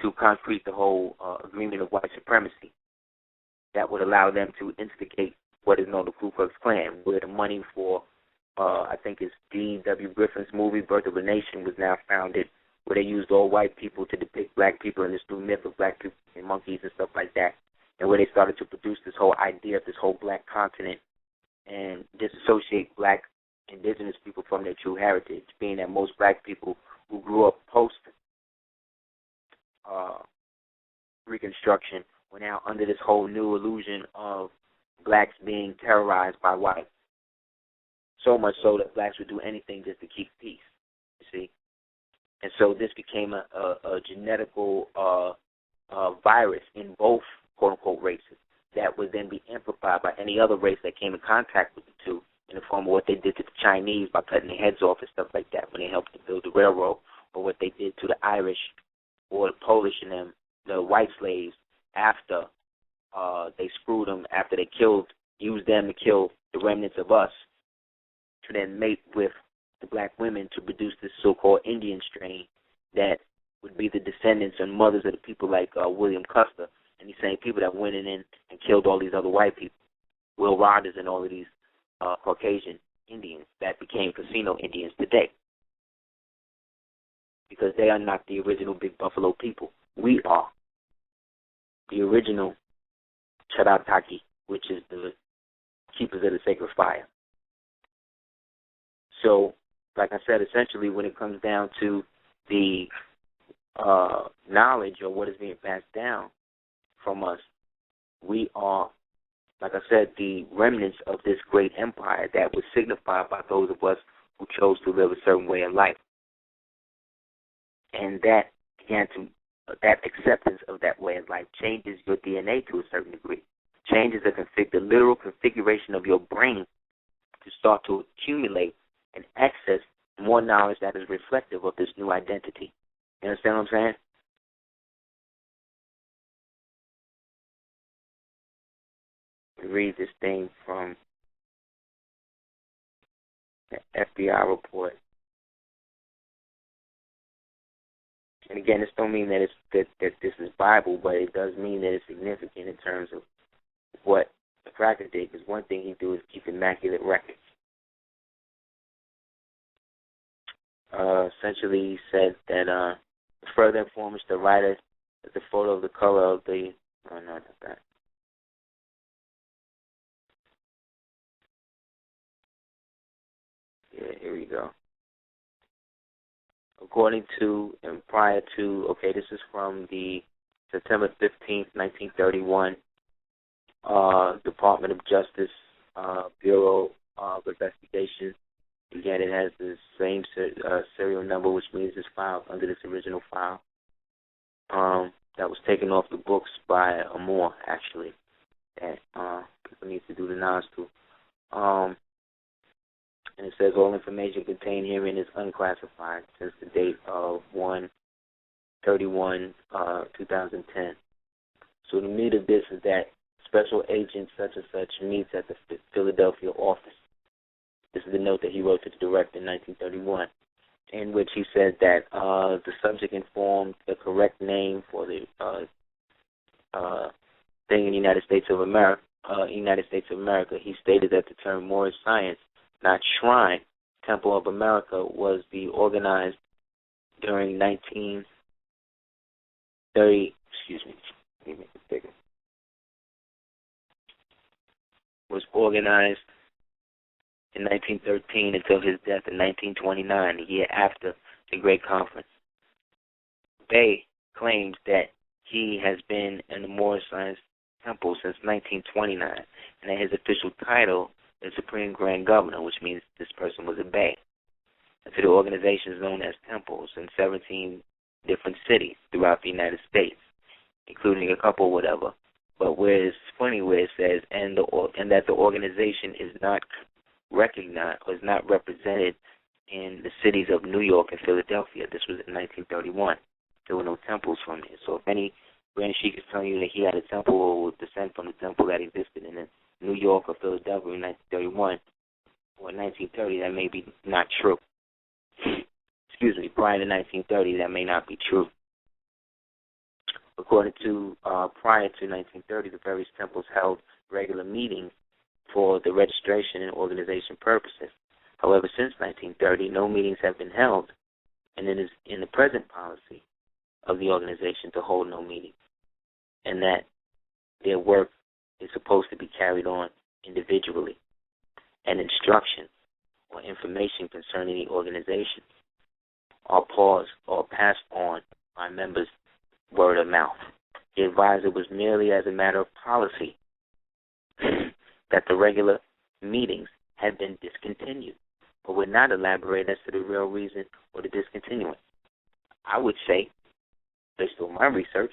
to concrete the whole agreement of white supremacy that would allow them to instigate what is known as the Ku Klux Klan, where the money for, I think it's D.W. Griffin's movie, Birth of a Nation, was now founded, where they used all white people to depict black people in this new myth of black people and monkeys and stuff like that, and where they started to produce this whole idea of this whole black continent and disassociate black indigenous people from their true heritage, being that most black people who grew up post Reconstruction were now under this whole new illusion of blacks being terrorized by whites. So much so that blacks would do anything just to keep peace, you see. And so this became a genetical virus in both quote-unquote races that would then be amplified by any other race that came in contact with the two, in the form of what they did to the Chinese by cutting their heads off and stuff like that when they helped to build the railroad, or what they did to the Irish or the Polish and them, the white slaves, after they screwed them, after they used them to kill the remnants of us, to then mate with the black women to produce this so-called Indian strain that would be the descendants and mothers of the people like William Custer and these same people that went in and killed all these other white people, Will Rogers and all of these Caucasian Indians that became casino Indians today, because they are not the original Big Buffalo people. We are the original Charataki, which is the keepers of the sacred fire. So, like I said, essentially when it comes down to the knowledge or what is being passed down from us, we are, like I said, the remnants of this great empire that was signified by those of us who chose to live a certain way of life. And that that acceptance of that way of life changes your DNA to a certain degree, changes the literal configuration of your brain to start to accumulate and access more knowledge that is reflective of this new identity. You understand what I'm saying? Read this thing from the FBI report. And again, this don't mean that that this is Bible, but it does mean that it's significant in terms of what the cracker did, because one thing he do is keep immaculate records. Essentially, he said that further informs the writer that the photo of the color of the... Oh, no, not that. Yeah, here we go. According to and prior to, okay, this is from the September 15th, 1931, Department of Justice Bureau of Investigation. Again, it has the same serial number, which means it's filed under this original file. That was taken off the books by Moore, actually, that people need to do the nods to. And it says all information contained herein is unclassified since the date of 1/31/2010. So the meat of this is that Special Agent such and such meets at the Philadelphia office. This is the note that he wrote to the director in 1931, in which he said that the subject informed the correct name for the thing in the United States of America. He stated that the term Moorish science, not shrine, Temple of America, was the organized during 1930. Excuse me. Let me make it bigger. Was organized in 1913 until his death in 1929, a year after the Great Conference. Bay claims that he has been in the Moorish Science Temple since 1929, and that his official title is Supreme Grand Governor, which means this person was a Bay. And so the organization is known as temples in 17 different cities throughout the United States, including a couple whatever. But where it's funny where it says, and that the organization is not recognized or is not represented in the cities of New York and Philadelphia. This was in 1931. There were no temples from it. So if any Grand Sheik is telling you that he had a temple or would descend from the temple that existed in New York or Philadelphia in 1931 or 1930, that may be not true. prior to 1930, that may not be true. According to prior to 1930, the various temples held regular meetings for the registration and organization purposes. However, since 1930, no meetings have been held, and it is in the present policy of the organization to hold no meetings, and that their work is supposed to be carried on individually, and instruction or information concerning the organization are paused or passed on by members word of mouth. The advisor was merely as a matter of policy that the regular meetings had been discontinued, but would not elaborate as to the real reason or the discontinuance. I would say, based on my research,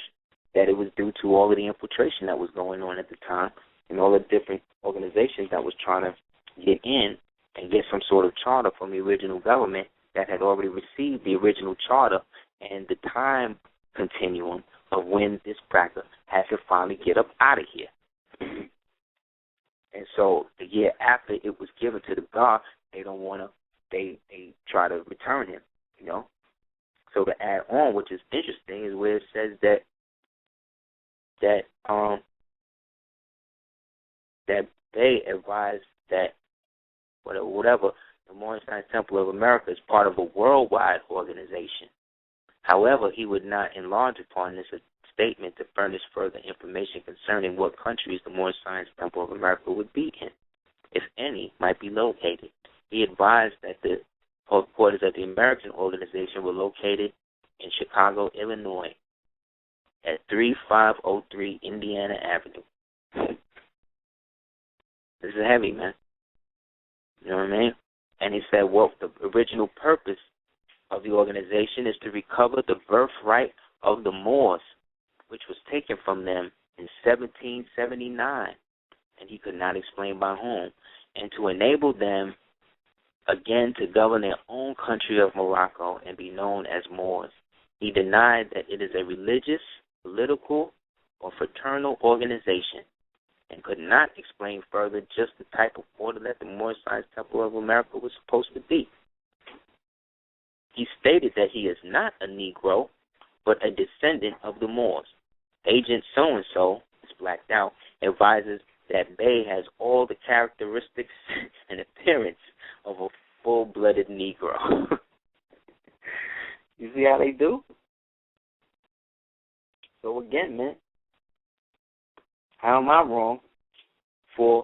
that it was due to all of the infiltration that was going on at the time and all the different organizations that was trying to get in and get some sort of charter from the original government that had already received the original charter, and the time continuum of when this cracker had to finally get up out of here. And so the year after it was given to the guard, they try to return him, you know. So to add on, which is interesting, is where it says that they advised that whatever the Moorish Science Temple of America is part of a worldwide organization. However, he would not enlarge upon this statement to furnish further information concerning what countries the Moorish Science Temple of America would be in, if any, might be located. He advised that the headquarters of the American organization were located in Chicago, Illinois, at 3503 Indiana Avenue. This is heavy, man. You know what I mean? And he said, well, the original purpose of the organization is to recover the birthright of the Moors, which was taken from them in 1779, and he could not explain by whom, and to enable them again to govern their own country of Morocco and be known as Moors. He denied that it is a religious, political, or fraternal organization, and could not explain further just the type of order that the Moorish Science Temple of America was supposed to be. He stated that he is not a Negro, but a descendant of the Moors. Agent so-and-so, is blacked out, advises that Bey has all the characteristics and appearance of a full-blooded Negro. You see how they do? So again, man, how am I wrong for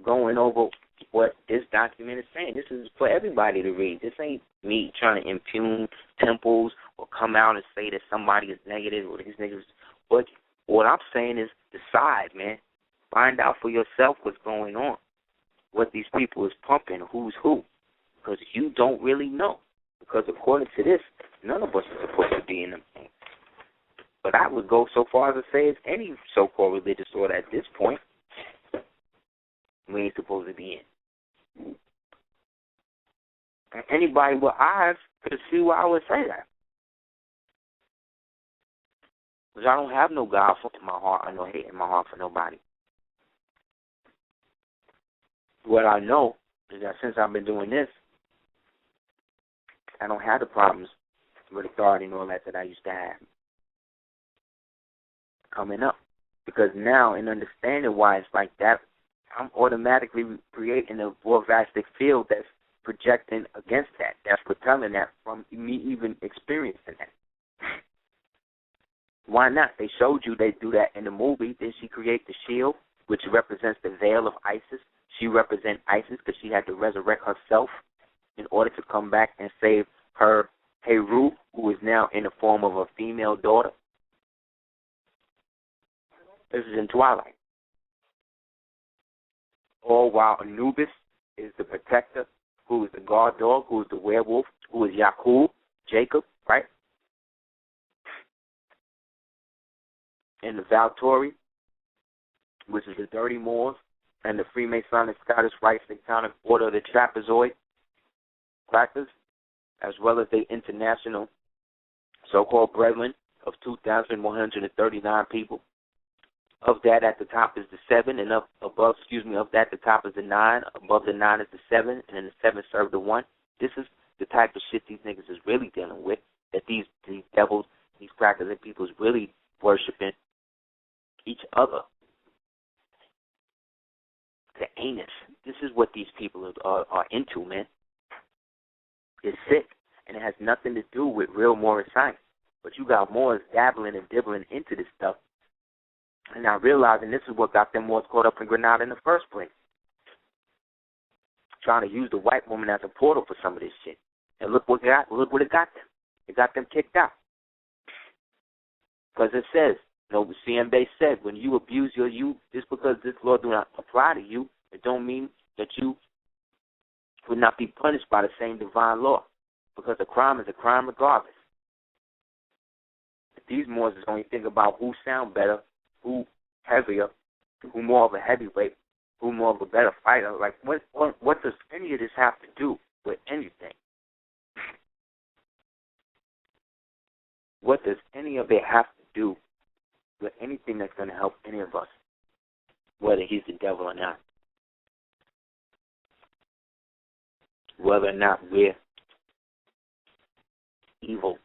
going over what this document is saying? This is for everybody to read. This ain't me trying to impugn temples or come out and say that somebody is negative or these niggas. What I'm saying is decide, man. Find out for yourself what's going on, what these people is pumping, who's who, because you don't really know. Because according to this, none of us are supposed to be in them things. But I would go so far as to say it's any so-called religious order at this point we ain't supposed to be in. And anybody with eyes could see why I would say that. Because I don't have no God in my heart or no hate in my heart for nobody. What I know is that since I've been doing this, I don't have the problems with authority and all that I used to have coming up. Because now, in understanding why it's like that, I'm automatically creating a vorastic field that's projecting against that. That's repelling that from me even experiencing that. Why not? They showed you they do that in the movie. Did she create the shield, which represents the veil of Isis? She represents ISIS because she had to resurrect herself in order to come back and save her Heru, who is now in the form of a female daughter. This is in Twilight. All while Anubis is the protector, who is the guard dog, who is the werewolf, who is Yaqub, Jacob, right? And the Valtori, which is the Dirty Moors, and the Freemasonic Scottish Rites and Counter Order of the Trapezoid Crackers, as well as the international so-called brethren of 2,139 people. Of that, at the top is the 7, and of that, the top is the 9. Above the 9 is the 7, and then the 7 serve the 1. This is the type of shit these niggas is really dealing with, that these devils, these crackers and people is really worshiping each other. The anus. This is what these people are into, man. It's sick, and it has nothing to do with real Moorish science. But you got Moors dabbling and dibbling into this stuff, and not realizing this is what got them Moors caught up in Grenada in the first place. Trying to use the white woman as a portal for some of this shit. And look what it got them. It got them kicked out. Because it says, CMB said, when you abuse your youth, just because this law do not apply to you, it don't mean that you would not be punished by the same divine law. Because a crime is a crime regardless. If these Moors is only thinking about who sound better, who heavier, who more of a heavyweight, who more of a better fighter, like what does any of this have to do with anything? What does any of it have to do with anything that's going to help any of us, whether he's the devil or not? Whether or not we're evil.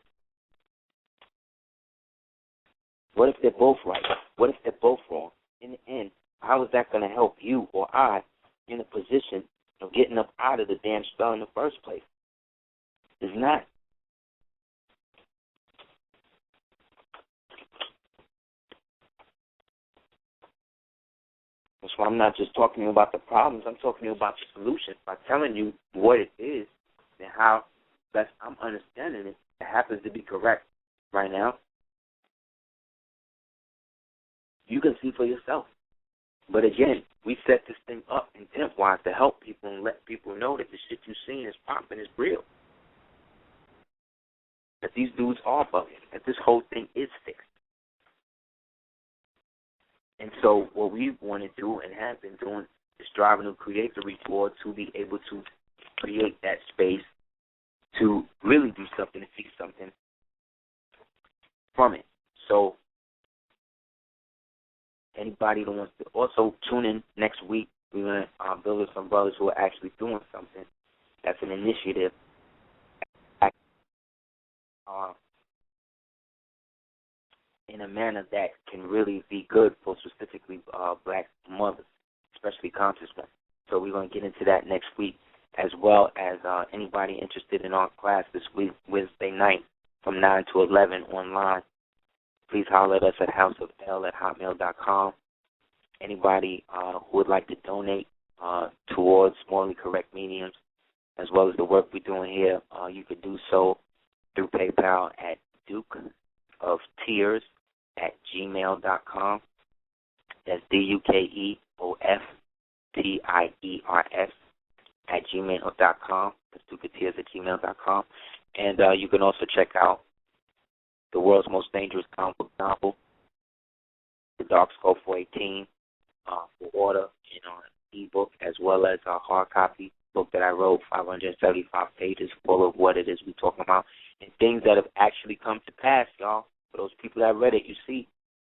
What if they're both right? What if they're both wrong? In the end, how is that going to help you or I in a position of getting up out of the damn spell in the first place? It's not. That's why I'm not just talking about the problems. I'm talking about the solution by telling you what it is and how best I'm understanding it. It happens to be correct right now. You can see for yourself. But again, we set this thing up intent-wise to help people and let people know that the shit you're seeing is popping is real. That these dudes are bugging. That this whole thing is fixed. And so what we want to do and have been doing is striving to create the report to be able to create that space to really do something and see something from it. So anybody that wants to also tune in next week, we're going to build with some brothers who are actually doing something. That's an initiative. In a manner that can really be good for specifically black mothers, especially conscious ones. So we're going to get into that next week, as well as anybody interested in our class this week, Wednesday night from 9 to 11 online. Please holler at us at houseofel@hotmail.com. Anybody who would like to donate towards morally correct mediums, as well as the work we're doing here, you could do so through PayPal at dukeoftears@gmail.com. That's DUKEOFTIERS @gmail.com. That's dukeoftears@gmail.com. And you can also check out the world's most dangerous comic book novel, The Dark Skull 418, for order in our ebook, as well as a hard copy book that I wrote, 575 pages, full of what it is we're talking about, and things that have actually come to pass, y'all. For those people that read it, you see,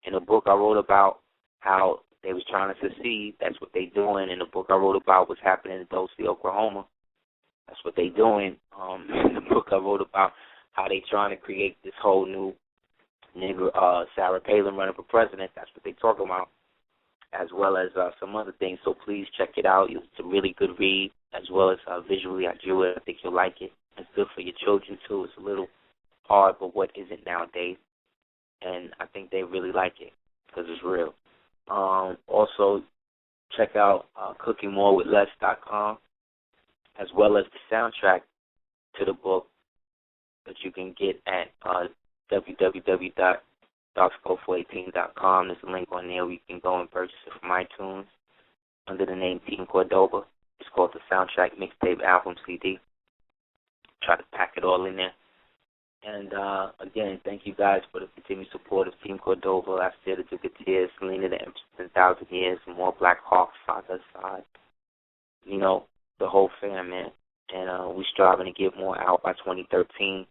in the book I wrote about how they was trying to secede. That's what they doing. In the book I wrote about what's happening in Dulce, Oklahoma. That's what they doing. In the book I wrote about how they trying to create this whole new nigga, Sarah Palin running for president. That's what they talking about, as well as some other things. So please check it out. It's a really good read, as well as visually I drew it. I think you'll like it. It's good for your children, too. It's a little hard, but what isn't nowadays? And I think they really like it because it's real. Also, check out cookingmorewithless.com, as well as the soundtrack to the book that you can get at www.darkskull418.com. There's a link on there where you can go and purchase it from iTunes under the name Team Cordoba. It's called the Soundtrack Mixtape Album CD. Try to pack it all in there. And, again, thank you guys for the continued support of Team Cordoba, Aseer the Duke of Tears, Selena the Empress 10,000 Years, and more Black Hawks side by side. You know, the whole fam, man. And we striving to get more out by 2013.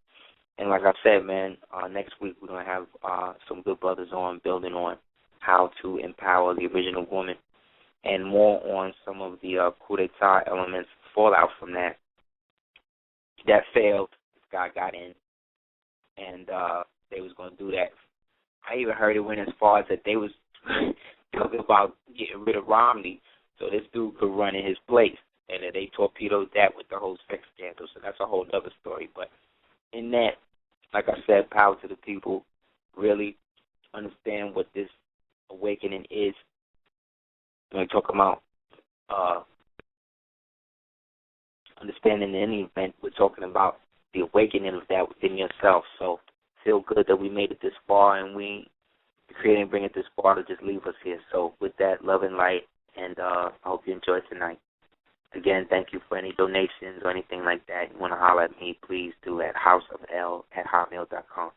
And like I said, man, next week we're going to have some good brothers on, building on how to empower the original woman, and more on some of the coup d'etat elements, fallout from that, That failed. This guy got in, and they was going to do that. I even heard it went as far as that they was talking about getting rid of Romney so this dude could run in his place, and that they torpedoed that with the whole sex scandal. So that's a whole other story. But in that, like I said, power to the people. Really understand what this awakening is. When we talk about understanding in any event, we're talking about the awakening of that within yourself. So feel good that we made it this far, and we created and bring it this far to just leave us here. So with that, love and light, and I hope you enjoyed tonight. Again, thank you for any donations or anything like that. You want to holler at me, please do at houseofel@hotmail.com.